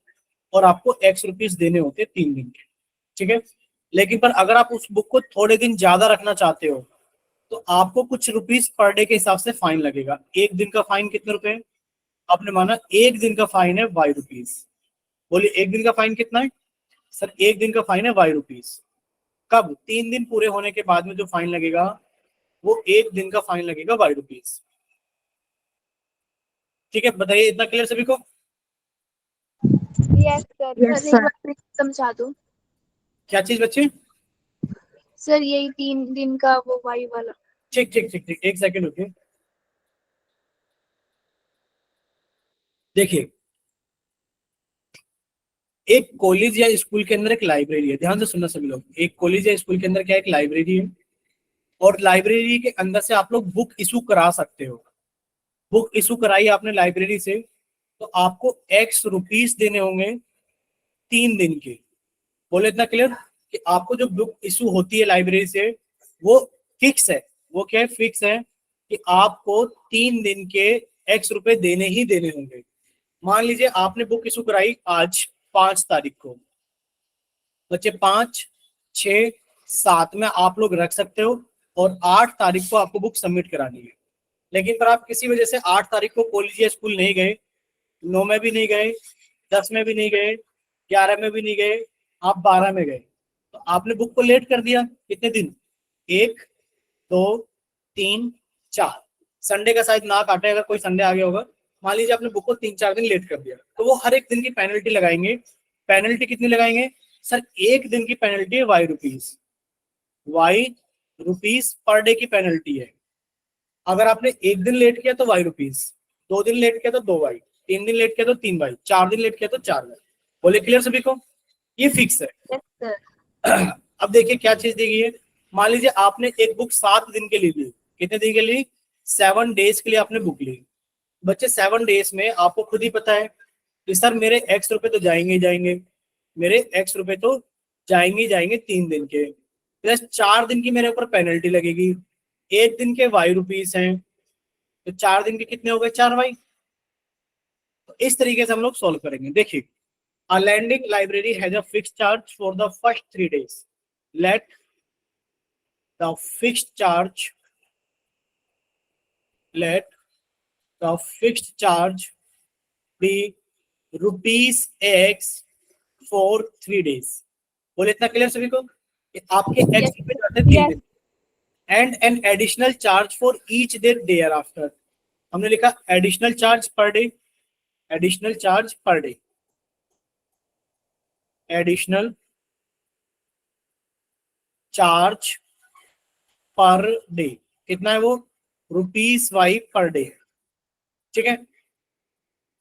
और आपको X रुपीज देने होते हैं 3 दिन के, ठीक है। लेकिन पर अगर आप उस बुक को थोड़े दिन ज्यादा रखना चाहते हो तो आपको कुछ रुपीज पर डे के हिसाब से फाइन लगेगा। एक दिन का फाइन कितने रुपए है? आपने माना एक दिन का फाइन है Y रुपीज। बोलिए एक दिन का फाइन कितना है सर? एक दिन का फाइन है Y रुपीज। कब? 3 दिन पूरे होने के बाद में जो फाइन लगेगा वो एक दिन का फाइन लगेगा Y रुपीज। ठीक है, बताइए इतना क्लियर सभी को? Yes, sir. Sir, एक बार फिर समझा दो। क्या चीज बच्चे? सर यही 3 दिन का वो वाई वाला। ठीक ठीक ठीक ठीक, एक सेकंड रुकिए। देखिए एक कॉलेज या स्कूल के अंदर एक लाइब्रेरी है, ध्यान से सुनना सभी लोग। एक कॉलेज या स्कूल के अंदर क्या एक लाइब्रेरी है, और लाइब्रेरी के अंदर से आप लोग बुक इशू करा सकते हो। बुक इशू कराई आपने लाइब्रेरी से, तो आपको एक्स रुपीस देने होंगे 3 दिन के। बोले इतना क्लियर कि आपको जो बुक इशू होती है लाइब्रेरी से वो फिक्स है। वो क्या है? फिक्स है कि आपको 3 दिन के एक्स रुपए देने ही देने होंगे। मान लीजिए आपने बुक इशू कराई आज 5 तारीख को, बच्चे 5, 6, 7 में आप लोग रख सकते हो और 8 तारीख को आपको बुक सबमिट करानी है। लेकिन पर आप किसी वजह से 8 तारीख को कॉलेज या स्कूल नहीं गए, 9 में भी नहीं गए, 10 में भी नहीं गए, 11 में भी नहीं गए, आप 12 में गए, तो आपने बुक को लेट कर दिया। कितने दिन? 1, 2, 3, 4। संडे का शायद ना काटे, अगर कोई संडे आ गया होगा। मान लीजिए आपने बुक को 3-4 दिन लेट कर दिया, तो वो हर एक दिन की पेनल्टी लगाएंगे। पेनल्टी कितनी लगाएंगे सर? 1 दिन की पेनल्टी है वाई रुपीस पर डे की पेनल्टी है। अगर आपने 1 दिन लेट किया तो वाई रुपीस, 2 दिन लेट किया तो 2 वाई, 3 दिन लेट किया तो 3 वाई, 4 दिन लेट किया तो 4 वाई। बोले क्लियर सभी को? ये फिक्स है। Yes, sir. अब देखिए क्या चीज दी गई है। मान लीजिए आपने एक बुक 7 दिन के लिए ली। कितने दिन के लिए? 7 डेज के लिए आपने बुक ली। बच्चे 7 डेज में आपको खुद ही पता है कि सर मेरे एक्स रुपए तो जाएंगे ही जाएंगे, मेरे एक्स रुपए तो जाएंगे ही जाएंगे 3 दिन के, प्लस 4 दिन की मेरे ऊपर पेनल्टी लगेगी। 1 दिन के वाई रुपीस हैं, तो 4 दिन के कितने हो गए? 4 वाई। तो इस तरीके से हम लोग सॉल्व करेंगे। देखिए, a lending library has a fixed charge for the first 3 days. Let the fixed charge be rupees x for 3 days. बोले इतना क्लियर सभी को कि आपके x पे जाते 3 दिन, and an additional charge for each day after. हमने लिखा additional charge per day, additional charge per day, additional charge per day. कितना है वो? Rupees Y per day. ठीक है।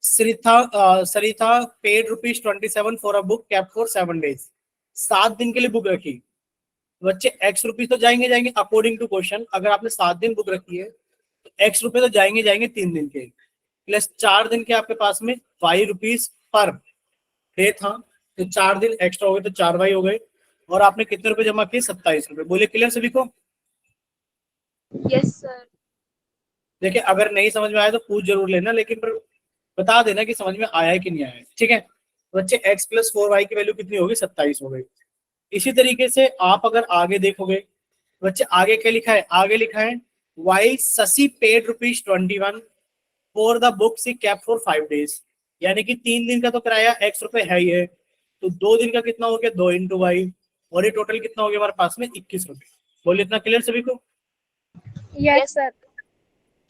Sarita paid ₹27 for a book kept for 7 days. 7 दिन के लिए बुक रखी। बच्चे एक्स रुपीस तो जाएंगे जाएंगे अकॉर्डिंग टू क्वेश्चन। अगर आपने 7 दिन बुक रखी है तो एक्स रुपए तो जाएंगे जाएंगे 3 दिन के, प्लस 4 दिन के आपके पास में वाई रुपीस पर डे था, तो 4 दिन एक्स्ट्रा हो गए तो 4 वाई हो गए। और आपने कितने रुपए जमा किए? 27 रुपए। बोले क्लियर सभी को? Yes, sir. देखिए, अगर नहीं समझ में आया तो पूछ जरूर लेना, लेकिन पर बता देना कि समझ में आया है कि नहीं आया है। ठीक है। बच्चे x + 4y की वैल्यू कितनी होगी? 27 हो गई। इसी तरीके से आप अगर आगे देखोगे, बच्चे आगे क्या लिखा है? आगे लिखा है y Shashi paid ₹21 for the book she kept for 5 days. यानी कि 3 दिन का तो किराया x रुपए है ही है, तो 2 दिन का कितना हो गया? 2 × y, और ये टोटल कितना हो गया हमारे पास में? 21 रुपए। बोलिए इतना क्लियर सभी को? Yes, sir.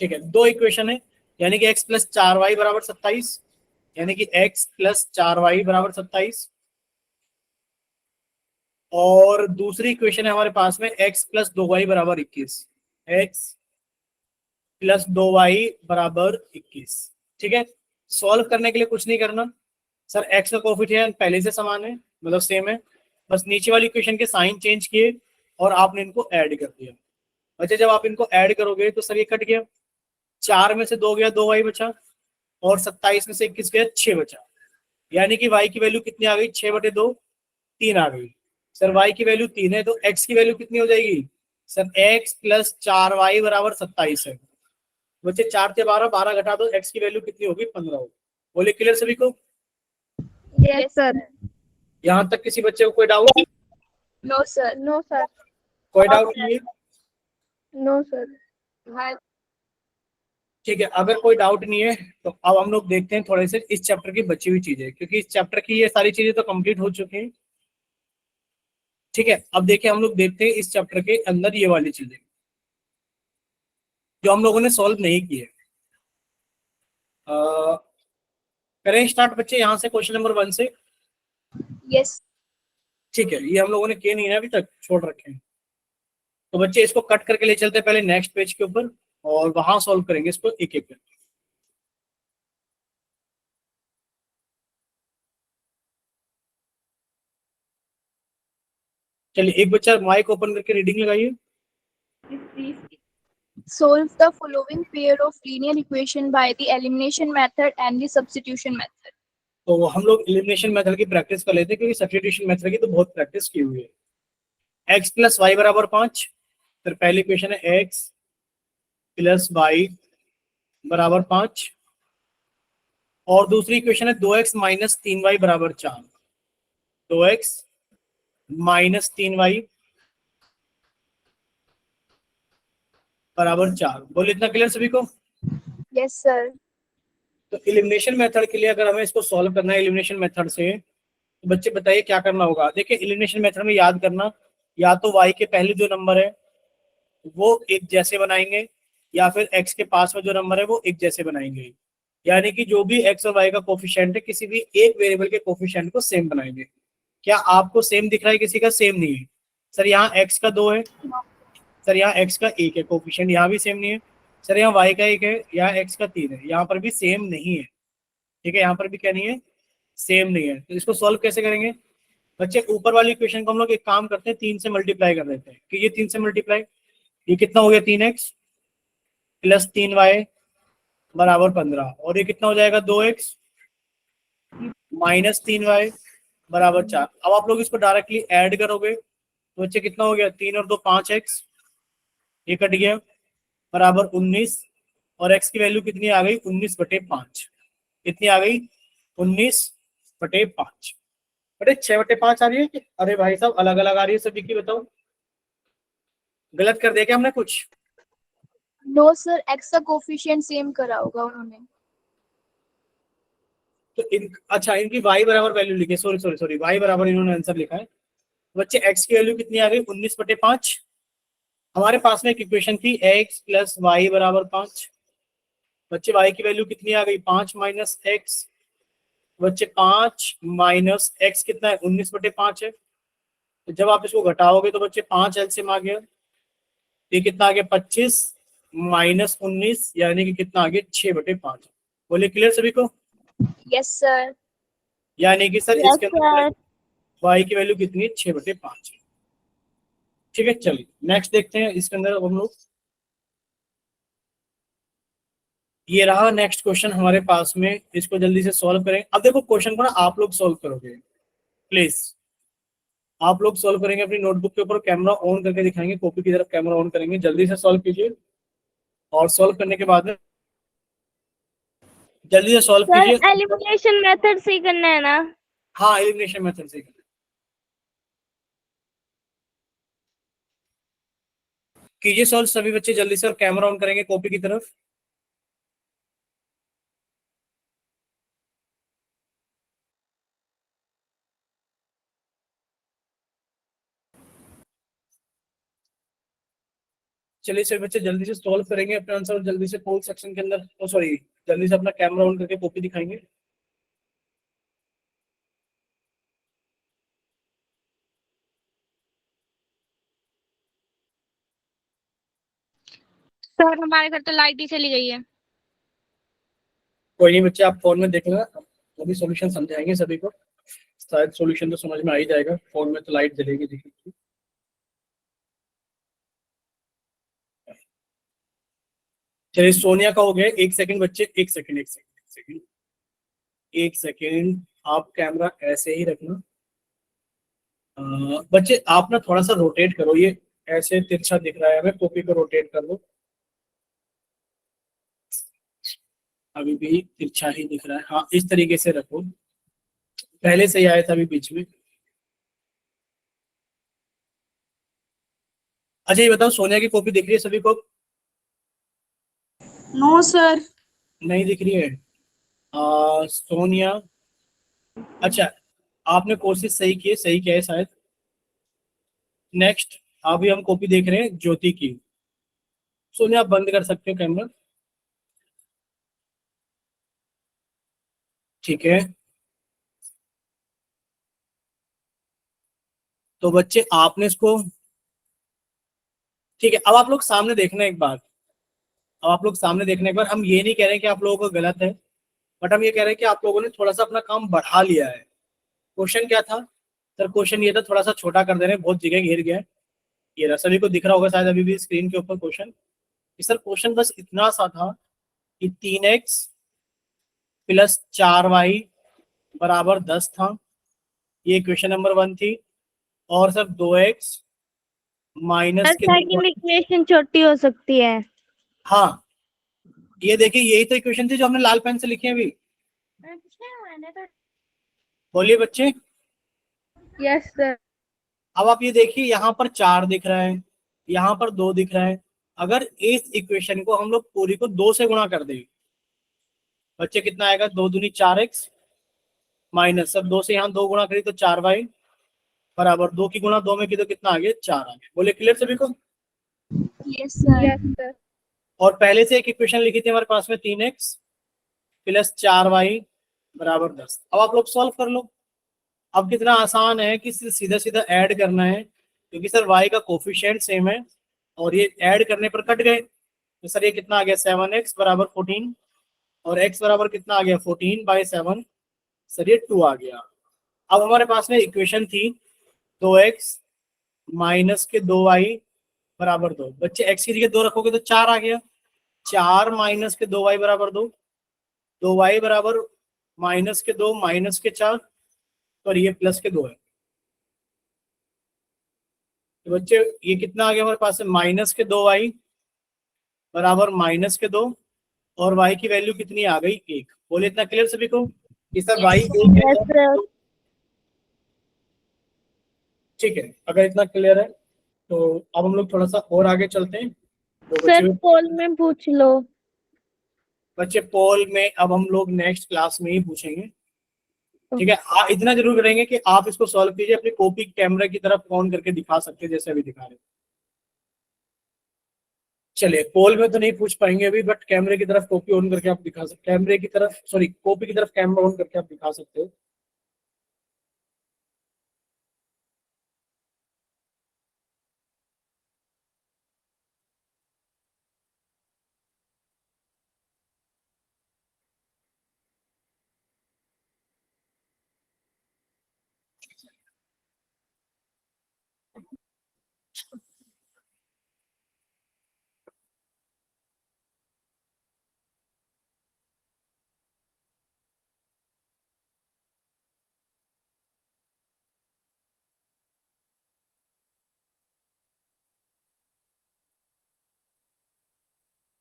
ठीक है। 2 इक्वेशन है, यानी कि x + 4y = 27, यानी कि x + 4y = 27। और दूसरी इक्वेशन है हमारे पास में x + 2y = 21, x + 2y = 21। ठीक है। सॉल्व करने के लिए कुछ नहीं करना सर। x का कोएफिशिएंट पहले से समान है, मतलब सेम है, बस नीचे वाली इक्वेशन के साइन चेंज किए और आपने इनको ऐड कर दिया। अच्छा, जब आप इनको ऐड करोगे तो सर ये कट गया, 4 में से 2 गया, 2y बचा, और 27 में से 21 गया, 6 बचा। यानी कि y की वैल्यू कितनी आ गई? 6/2, 3 आ गई। सर y की वैल्यू 3 है, तो x की वैल्यू कितनी हो जाएगी? सर x + 4y = 27 है। बच्चे 4 से 12, 12 घटा दो, x की वैल्यू कितनी होगी? 15 होगी। बोले क्लियर सभी को? Yes, sir. यहाँ तक किसी बच्चे को कोई doubt? No, sir. No, sir. कोई डाउट नहीं है? No, sir. Hi. ठीक है। अगर कोई डाउट नहीं है तो अब हम लोग देखते हैं थोड़े से इस चैप्टर की बची हुई चीजें, क्योंकि इस चैप्टर की ये सारी चीजें तो कंप्लीट हो चुकी हैं। ठीक है। अब देखिए, हम लोग देखते हैं इस चैप्टर के अंदर ये वाली चीजें जो हम लोगों ने सॉल्व नहीं की है। करें स्टार्ट बच्चे यहाँ से, क्वेश्चन नंबर 1 से। Yes. ठीक है। ये हम लोगों ने किए नहीं है अभी तक, छोड़ रखे हैं। तो बच्चे इसको कट करके ले चलते हैं पहले नेक्स्ट पेज के ऊपर, और वहां सॉल्व करेंगे इसको एक एक करके। चलिए, एक बच्चा माइक ओपन करके रीडिंग लगाइए। Solve the following pair of linear equation by the elimination method and the substitution method. तो हम लोग एलिमिनेशन मेथड की प्रैक्टिस कर लेते हैं क्योंकि सब्स्टिट्यूशन मेथड की तो बहुत प्रैक्टिस की हुई है। x प्लस वाई बराबर 5, फिर पहली इक्वेशन है x प्लस वाई बराबर 5 और दूसरी इक्वेशन है 2x माइनस 3y बराबर 4। 2x माइनस 3y बराबर 4। बोले इतना क्लियर सभी को? Yes, sir. तो एलिमिनेशन मेथड के लिए अगर हमें इसको सॉल्व करना है एलिमिनेशन मेथड से, तो बच्चे बताइए क्या करना होगा। देखिए एलिमिनेशन मेथड में याद करना, या तो y के पहले जो नंबर है वो एक जैसे बनाएंगे या फिर x के पास में जो नंबर है वो एक जैसे बनाएंगे। यानी कि जो भी x और y का कोफिशिएंट है किसी भी एक वेरिएबल के कोफिशिएंट को सेम बनाएंगे। क्या आपको सेम दिख रहा है? किसी का सेम नहीं है। सर यहाँ x का 2 है, सर यहाँ x का 1 है कोफिशिएंट, यहाँ भी सेम नहीं है। सर यहाँ y का 1 है, यहाँ x का 3 है, यहाँ पर भी सेम नहीं है। ठीक है, यहाँ पर भी क्या नहीं है? सेम नहीं है। तो इसको सॉल्व कैसे करेंगे बच्चे? ऊपर वाली इक्वेशन को हम लोग एक काम करते हैं, 3 से मल्टीप्लाई कर देते हैं कि ये 3 से मल्टीप्लाई, ये कितना हो गया? 3x प्लस 3y बराबर 15 और ये कितना हो जाएगा? 2x माइनस 3y बराबर 4। अब आप लोग इसको डायरेक्टली ऐड करोगे तो बच्चे कितना हो गया? 3 और 2 5x, ये कट गया बराबर 19 और x की वैल्यू कितनी आ गई? 19/5। कितनी आ गई? 19/5। बटे 6/5 आ रही है कि अरे भाई साहब अलग अलग आ रही है सभी की? बताओ गलत कर दिया क्या हमने कुछ? No, sir. X का कोफिशिएंट सेम करा होगा उन्होंने। तो अच्छा इनकी y बराबर वैल्यू लिखी, सॉरी y बराबर इन्होंने आंसर लिखा है। बच्चे x की वैल्यू कितनी आ गई? 19/5। हमारे पास में एक इक्वेशन थी x प्लस वाई बराबर 5। बच्चे y की वैल्यू कितनी आ गई? 5 माइनस x। बच्चे 5 माइनस x कितना है? 19/5 है। तो जब आप इसको घटाओगे तो बच्चे 5 एलसीएम आ गया, ये कितना आ गया? 25 माइनस 19 यानी कि कितना आ गया? 6/5। बोले क्लियर सभी को? Yes, sir. यानी कि सर Yes, इसके अंदर sir. y की वैल्यू कितनी है? 6/5। ठीक है, चलिए नेक्स्ट देखते हैं इसके अंदर हम लोग। ये रहा नेक्स्ट क्वेश्चन हमारे पास में, इसको जल्दी से सॉल्व करें। अब देखो क्वेश्चन को ना आप लोग सॉल्व करोगे, प्लीज आप लोग सॉल्व करेंगे अपनी नोटबुक के ऊपर, कैमरा ऑन करके दिखाएंगे, कॉपी की तरफ कैमरा ऑन करेंगे, जल्दी से सॉल्व कीजिए। और सॉल्व करने के बाद में जल्दी से सॉल्व सर कीजिए। एलिमिनेशन मेथड से ही करना है ना? हाँ एलिमिनेशन मेथड से कीजिए सॉल्व सभी बच्चे जल्दी से, और कैमरा ऑन करेंगे कॉपी की तरफ। चलिए सभी बच्चे जल्दी से सॉल्व करेंगे अपना आंसर, और जल्दी से पोल सेक्शन के अंदर सॉरी जल्दी से अपना कैमरा ऑन करके कॉपी दिखाएंगे। सर हमारे घर तो लाइट ही चली गई है। कोई नहीं बच्चे, आप फोन में देखना, अभी सॉल्यूशन समझाएंगे सभी को, शायद सॉल्यूशन तो समझ में आ ही जाएगा। फोन में तो लाइट जलेगी देखिए। चलिए सोनिया का हो गया। एक सेकंड बच्चे, एक सेकंड आप कैमरा ऐसे ही रखना। बच्चे आप ना थोड़ा सा रोटेट करो, ये ऐसे तिरछा दिख रहा है हमें, कॉपी को रोटेट कर लो। अभी भी तिरछा ही दिख रहा है, हाँ इस तरीके से रखो, पहले से ही आया था अभी बीच में। अच्छा ये बताओ सोनिया की कॉपी दिख रही है सभी को? No sir. नहीं दिख रही है? सोनिया, अच्छा आपने कोशिश सही की है, सही किया है शायद। नेक्स्ट अभी हम कॉपी देख रहे हैं ज्योति की। सोनिया आप बंद कर सकते हो कैमरा, ठीक है। तो बच्चे आपने इसको, ठीक है, अब आप लोग सामने देखना एक बार, अब आप लोग सामने देखने एक बार। हम ये नहीं कह रहे कि आप लोगों को गलत है, बट हम ये कह रहे हैं कि आप लोगों ने थोड़ा सा अपना काम बढ़ा लिया है। क्वेश्चन क्या था सर? क्वेश्चन ये था, थोड़ा सा छोटा कर दे रहे हैं, बहुत जगह घेर गया है। ये रहा, सभी को दिख रहा होगा शायद अभी भी स्क्रीन के ऊपर क्वेश्चन। सर क्वेश्चन बस इतना सा था कि 3x प्लस 4y बराबर 10 था, ये क्वेश्चन नंबर 1 थी। और सर 2x माइनस के सेकंड इक्वेशन छोटी हो सकती है। हाँ, ये देखिए यही तो इक्वेशन थी जो हमने लाल पेन से लिखी है अभी। बोलिए बच्चे। Yes sir. अब आप ये देखिए, यहाँ पर 4 दिख रहा है, यहाँ पर 2 दिख रहा है। अगर इस इक्वेशन को हम लोग पूरी को 2 से गुणा कर दें, बच्चे कितना आएगा? 2 दूनी 4x माइनस, सब 2 से यहाँ 2 गुणा करी तो 4y बराबर 2 की गुणा 2 में की तो कितना आ गया? 4 आ गया। बोले क्लियर सभी को? Yes, sir. Yes sir. और पहले से एक इक्वेशन लिखी थी हमारे पास में 3x प्लस 4y बराबर 10। अब आप लोग सॉल्व कर लो। अब कितना आसान है कि सीधा सीधा ऐड करना है, क्योंकि सर y का कोफिशिएंट सेम है और ये ऐड करने पर कट गए। तो सर ये कितना आ गया? 7x बराबर 14 और x बराबर कितना आ गया? 14/7। सर ये 2 आ गया। अब हमारे पास में इक्वेशन थी 2x माइनस के 2y बराबर 2। बच्चे x की जगह 2 रखोगे तो 4 आ गया। 4 माइनस के 2y बराबर 2, 2y बराबर माइनस के 2 माइनस के 4 और ये प्लस के 2 है। तो बच्चे ये कितना आ गया हमारे पास? माइनस के 2y बराबर माइनस के 2 और y की वैल्यू कितनी आ गई? 1। बोले इतना क्लियर सभी को कि सर y 1 है? Yes sir. ठीक है, अगर इतना क्लियर है तो अब हम लोग थोड़ा सा और आगे चलते हैं। तो सर पोल में पूछ लो। बच्चे पोल में अब हम लोग नेक्स्ट क्लास में ही पूछेंगे। ठीक है, इतना जरूर करेंगे कि आप इसको सॉल्व कीजिए, अपनी कॉपी कैमरे की तरफ ऑन करके दिखा सकते हैं जैसे अभी दिखा रहे हैं। चलिए, पोल में तो नहीं पूछ पाएंगे अभी, बट कैमरे की तरफ कॉपी ऑन करके आप दिखा सकते, कैमरे की तरफ सॉरी कॉपी की तरफ कैमरा ऑन करके आप दिखा सकते हो।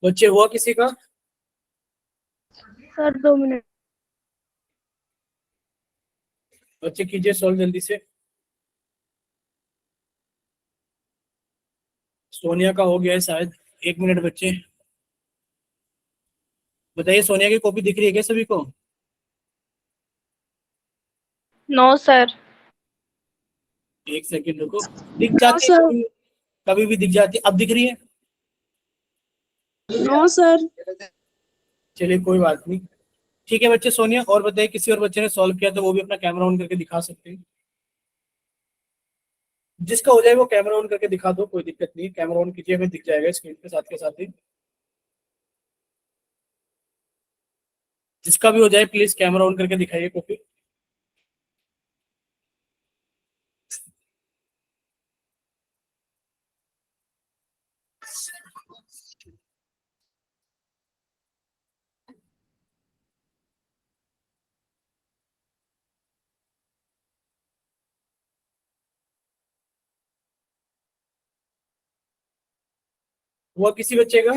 बच्चे हुआ किसी का? Sir 2 minute. बच्चे कीजिए सॉल्व जल्दी से। सोनिया का हो गया है शायद। 1 मिनट बच्चे। बताइए, सोनिया की कॉपी दिख रही है क्या सभी को? No sir. 1 सेकंड रुको। दिख जाती है कभी, कभी भी दिख जाती है। अब दिख रही है? No sir. चलिए कोई बात नहीं। ठीक है बच्चे, सोनिया और बताइए, किसी और बच्चे ने सॉल्व किया तो वो भी अपना कैमरा ऑन करके दिखा सकते हैं। जिसका हो जाए वो कैमरा ऑन करके दिखा दो, कोई दिक्कत नहीं, कैमरा ऑन कीजिए, हमें दिख जाएगा स्क्रीन पे साथ के साथ ही। जिसका भी हो जाए प्लीज कैमरा ऑन करके दिखाइए कॉपी। हुआ किसी बच्चे का?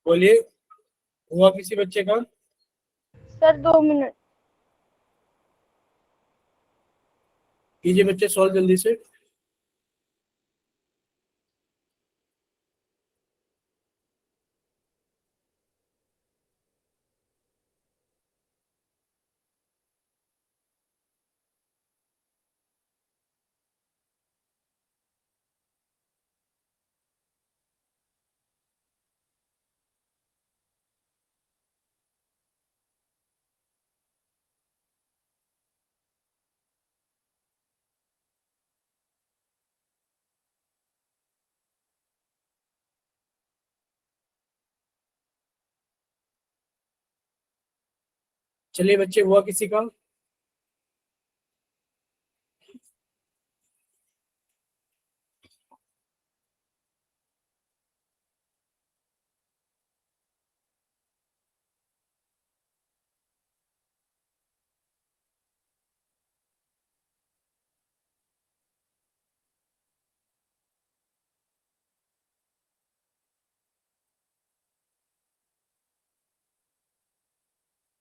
बोलिए, हुआ किसी बच्चे का? Sir 2 minute. कीजिए बच्चे सॉल्व जल्दी से। चलिए बच्चे, हुआ किसी का?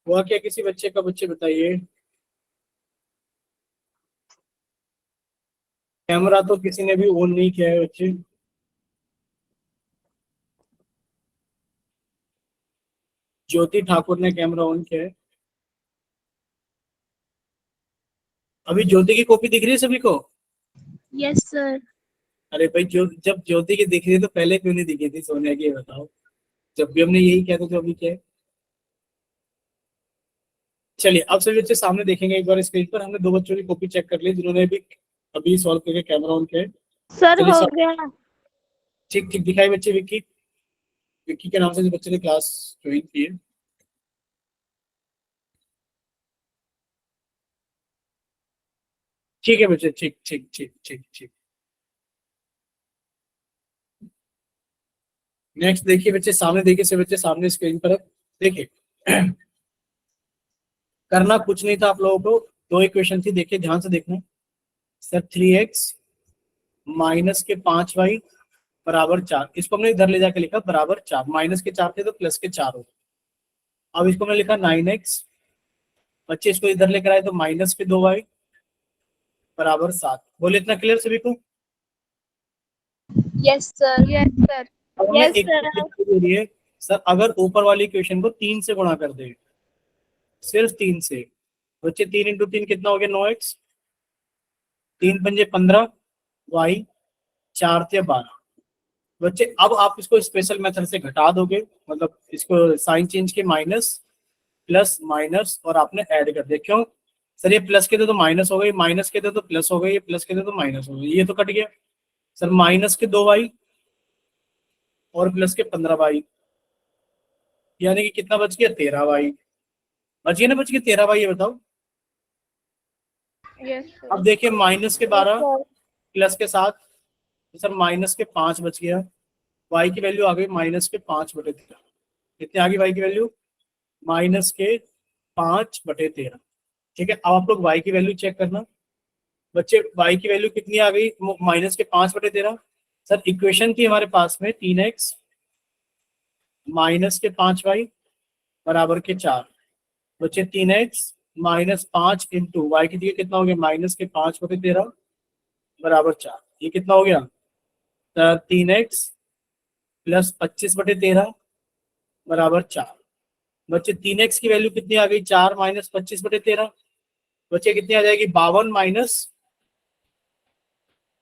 हुआ क्या किसी बच्चे का? बच्चे बताइए। कैमरा तो किसी ने भी ऑन नहीं किया है बच्चे। ज्योति ठाकुर ने कैमरा ऑन किया है। अभी ज्योति की कॉपी दिख रही है सभी को? Yes, sir. अरे भाई, जब ज्योति की दिख रही है तो पहले क्यों नहीं दिखी थी सोनिया की, ये बताओ। जब भी हमने यही किया था तो अभी क्या है? चलिए, अब सभी बच्चे सामने देखेंगे एक बार स्क्रीन पर। हमने दो बच्चों की कॉपी चेक कर ली जिन्होंने भी अभी सॉल्व करके कैमरा ऑन किया है। सर चलिए हो सब गया। ठीक ठीक दिखाई बच्चे। विक्की, विक्की के नाम से जो बच्चे ने क्लास ज्वाइन की है। ठीक है बच्चे, ठीक ठीक ठीक ठीक ठीक। नेक्स्ट देखिए बच्चे, सामने देखिए सब बच्चे, सामने स्क्रीन पर देखिए। करना कुछ नहीं था आप लोगों को, दो इक्वेशन थी, देखिए ध्यान से देखना। सर 3x माइनस के 5y बराबर 4, इसको हमने इधर ले जाके लिखा बराबर 4, माइनस के 4 थे तो प्लस के 4 हो। अब इसको हमने लिखा 9x, बच्चे इसको इधर लेकर आए तो माइनस के 2y बराबर 7। बोले इतना क्लियर सभी को? Yes, sir. Yes sir. अब हमें Yes, एक sir. चीज दिखाई दे रही है, सर अगर ऊपर वाली इक्वेशन को 3 से गुणा कर दे, सिर्फ 3 से, बच्चे 3 इंटू 3 कितना हो गया? 9x, 3 पंजे 15, y 4 से 12। बच्चे अब आप इसको स्पेशल मेथड से घटा दोगे, मतलब इसको साइन चेंज के माइनस प्लस माइनस और आपने ऐड कर दिया। क्यों सर? ये प्लस के थे तो माइनस हो गई, माइनस के थे तो प्लस हो गई, ये प्लस के थे तो माइनस हो गई, ये तो कट गया। सर माइनस के 2y और प्लस के 15y, यानी कि कितना बच गया? 13y। बच गया ना? बच गया 13y, ये बताओ। Yes sir. अब देखिए माइनस के Yes, 12 sir. प्लस के 7, तो सर माइनस के 5 बच गया। y की वैल्यू आ गई माइनस के 5/13। कितनी आ गई y की वैल्यू? माइनस के 5/13। ठीक है, अब आप लोग y की वैल्यू चेक करना। बच्चे y की वैल्यू कितनी आ गई? माइनस के 5/13। सर इक्वेशन थी हमारे पास में 3x माइनस के 5y बराबर के 4। बच्चे 3x माइनस 5 इंटू वाई की जगह कितना हो गया? माइनस के 5/13 बराबर 4। ये कितना हो गया? 3x प्लस 25/13 बराबर 4। बच्चे 3x की वैल्यू कितनी आ गई? 4 माइनस 25/13। बच्चे कितनी आ जाएगी? 52 माइनस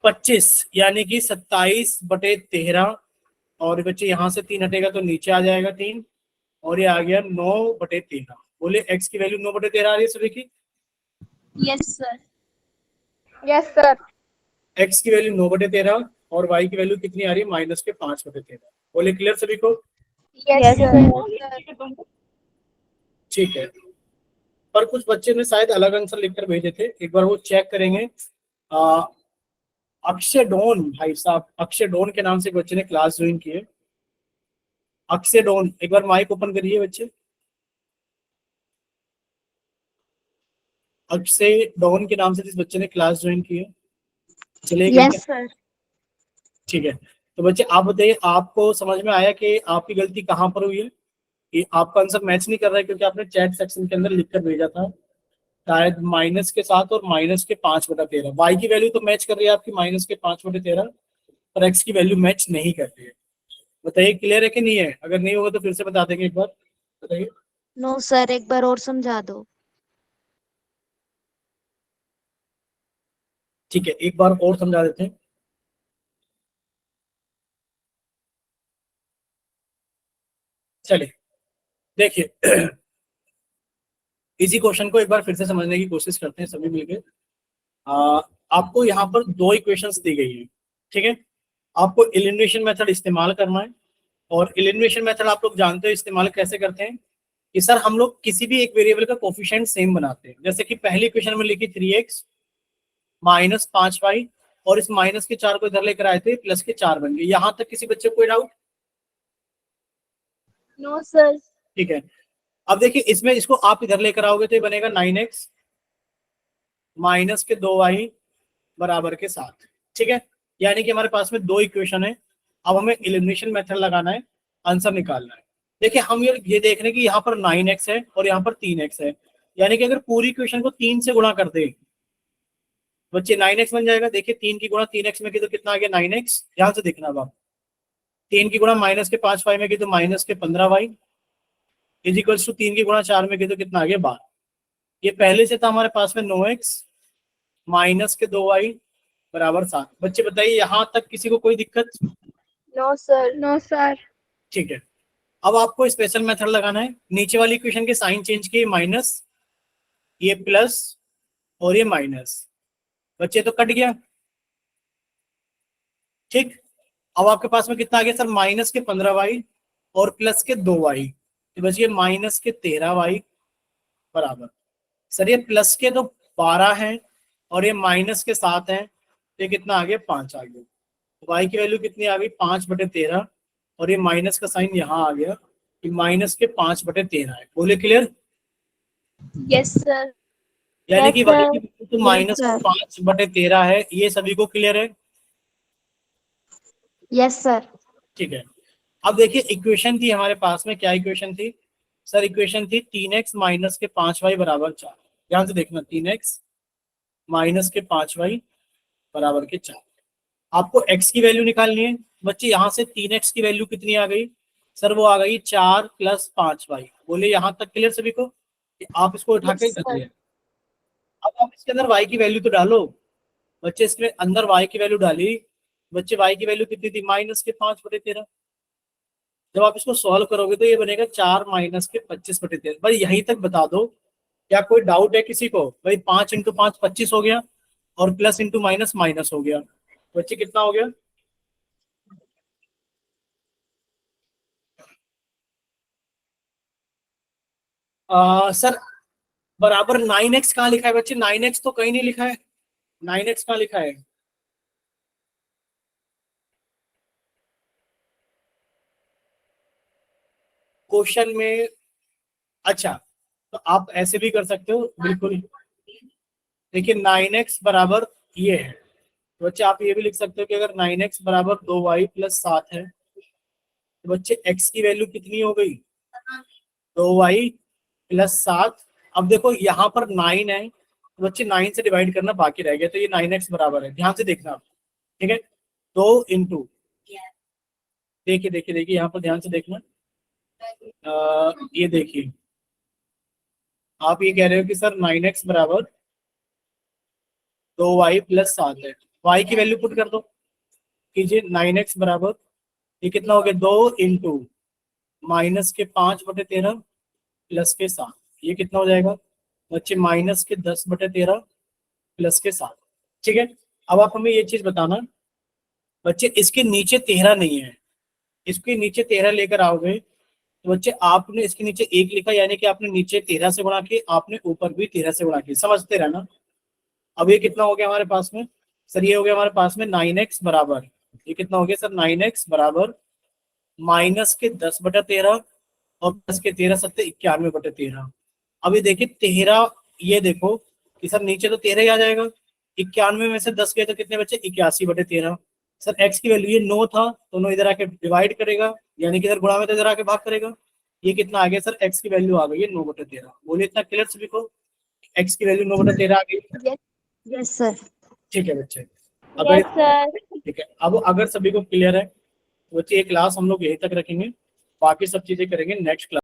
25, यानी कि 27/13। और बच्चे यहाँ से 3 हटेगा तो नीचे आ जाएगा 3, और ये आ गया 9/13। बोले x की वैल्यू 9/13 आ रही है सभी की? Yes, sir. Yes sir. x की वैल्यू 9/13 और y की वैल्यू कितनी आ रही है? माइनस के 5/13। बोले क्लियर सभी को? Yes, Yes, sir. sir. ठीक है, पर कुछ बच्चे ने शायद अलग आंसर लिखकर भेजे थे, एक बार वो चेक करेंगे। अक्षय डोन, भाई साहब अक्षय डोन के नाम से एक बच्चे ने क्लास ज्वाइन की है। अक्षय डोन, एक बार माइक ओपन करिए बच्चे। अक्षय डोन के नाम से जिस बच्चे ने क्लास ज्वाइन की है, चलिए Yes, sir. ठीक है। तो बच्चे आप बताइए, आपको समझ में आया कि आपकी गलती कहाँ पर हुई है? कि आपका आंसर मैच नहीं कर रहा है क्योंकि आपने चैट सेक्शन के अंदर लिखकर भेजा था शायद माइनस के 7 और माइनस के 5/13। वाई की वैल्यू तो मैच कर रही है आपकी माइनस के 5/13, और एक्स की वैल्यू मैच नहीं कर रही है। बताइए क्लियर है कि नहीं है? अगर नहीं होगा तो फिर से बता देंगे एक बार, बताइए। नो सर, एक बार और समझा दो। ठीक है, एक बार और समझा देते हैं। चलिए देखिए, इसी क्वेश्चन को एक बार फिर से समझने की कोशिश करते हैं सभी मिलकर। आपको यहाँ पर दो इक्वेशंस दी गई है, ठीक है। आपको एलिमिनेशन मेथड इस्तेमाल करना है, और एलिमिनेशन मेथड आप लोग जानते हो इस्तेमाल कैसे करते हैं, कि सर हम लोग किसी भी एक वेरिएबल का कोफिशिएंट सेम बनाते हैं। जैसे कि पहली इक्वेशन में लिखी 3x माइनस 5y और इस माइनस के 4 को इधर लेकर आए थे, प्लस के 4 बन गए। यहां तक किसी बच्चे को कोई डाउट? No, sir. ठीक है, अब देखिए इसमें इसको आप इधर लेकर आओगे तो ये बनेगा 9x माइनस के 2y बराबर के 7। ठीक है, यानी कि हमारे पास में दो इक्वेशन है। अब हमें एलिमिनेशन मेथड लगाना है, आंसर निकालना है। देखिए हम ये देख रहे हैं कि यहाँ पर 9x है और यहाँ पर 3x है, यानी कि अगर पूरी इक्वेशन को 3 से गुणा कर दे बच्चे 9x बन जाएगा। देखिए 3 की गुणा 3x में की तो कितना आ गया 9x। ध्यान से देखना, अब आप 3 की गुणा माइनस के 5y में की तो माइनस के 15y इज इक्वल्स टू 3 की गुणा 4 में की तो कितना आ गया 12। ये पहले से था हमारे पास में 9x माइनस के 2y बराबर 7। बच्चे बताइए यहाँ तक किसी को कोई दिक्कत? No, sir. No, sir. ठीक है, अब आपको स्पेशल मेथड लगाना है। नीचे वाली इक्वेशन के साइन चेंज किए, माइनस, ये प्लस और ये माइनस। बच्चे तो कट गया। ठीक, अब आपके पास में कितना आ गया सर? माइनस के 15y और प्लस के 2y, तो बचिए माइनस के 13y बराबर। सर ये प्लस के तो 12 है और ये माइनस के 7 है, तो ये कितना आ गया 5 आ गया। तो y की वैल्यू कितनी आ गई 5/13 और ये माइनस का साइन यहाँ आ गया कि माइनस के 5/13 है। बोले क्लियर? Yes, sir. यानी कि Yes, y sir. की वैल्यू तो माइनस sir. 5/13 है। ये सभी को क्लियर है? Yes, sir. ठीक है, अब देखिए इक्वेशन थी हमारे पास में, क्या इक्वेशन थी सर? इक्वेशन थी 3x माइनस के 5y बराबर 4। ध्यान से देखना, 3x माइनस के 5y बराबर के 4। आपको x की वैल्यू निकालनी है। बच्चे यहाँ से 3x की वैल्यू कितनी आ गई सर? वो आ गई 4 + 5y। बोले यहाँ तक क्लियर सभी को? आप इसको उठा के Yes, कर sir. दिया। अब आप इसके अंदर y की वैल्यू तो डालो। बच्चे इसके अंदर y की वैल्यू डाली। बच्चे y की वैल्यू कितनी थी? माइनस के 5/13। जब आप इसको सॉल्व करोगे तो ये बनेगा 4 माइनस के 25/13। भाई यहीं तक बता दो, क्या कोई डाउट है किसी को? भाई 5 × 5 25 हो गया और प्लस इंटू माइनस माइनस हो गया। बच्चे कितना हो गया? सर बराबर 9x कहाँ लिखा है बच्चे? 9x तो कहीं नहीं लिखा है। 9x कहाँ लिखा है? क्वेश्चन में? अच्छा, तो आप ऐसे भी कर सकते हो, बिल्कुल। देखिए 9x बराबर ये है, तो बच्चे आप ये भी लिख सकते हो कि अगर 9x बराबर 2y + 7 है तो बच्चे x की वैल्यू कितनी हो गई? 2y + 7। अब देखो यहाँ पर 9 है तो बच्चे 9 से डिवाइड करना बाकी रह गया, तो ये 9x बराबर है। ध्यान से देखना आप, ठीक है? 2 इंटू, देखिए देखिए देखिए यहाँ पर ध्यान से देखना। ये देखिए आप ये कह रहे हो कि सर 9x बराबर 2y + 7 है। y की वैल्यू पुट कर दो, कीजिए। 9x बराबर ये कितना हो गया? 2 इंटू माइनस के 5/13 प्लस के 7, ये कितना हो जाएगा बच्चे? माइनस के 10/13 प्लस के 7। ठीक है, अब आप हमें ये चीज बताना बच्चे, इसके नीचे 13 नहीं है। इसके नीचे 13 लेकर आओगे तो बच्चे आपने इसके नीचे 1 लिखा, यानी कि आपने नीचे 13 से गुणा किए, आपने ऊपर भी 13 से गुणा किए। समझते रहना। अब ये कितना हो गया हमारे पास में सर? ये हो गया हमारे पास में 9x बराबर, ये कितना हो गया सर? 9x बराबर माइनस के 10/13 और प्लस के 13 सत्ते 91/13। अब ये देखिए 13, ये देखो कि सर नीचे तो 13 ही आ जाएगा। 91 में से 10 गए तो कितने बच्चे? 81/13। सर x की वैल्यू ये 9 था, तो 9 इधर आके डिवाइड करेगा, यानी कि इधर गुणा में तो इधर आके भाग करेगा। ये कितना आ गया सर? x की वैल्यू आ गई है 9/13। बोलिए इतना क्लियर सभी को? x की वैल्यू 9/13 आ गई। Yes. Yes, sir. ठीक है बच्चे, अगर Yes, sir. ठीक है, अब अगर सभी को क्लियर है तो बच्चे ये क्लास हम लोग यहीं तक रखेंगे, बाकी सब चीजें करेंगे नेक्स्ट क्लास।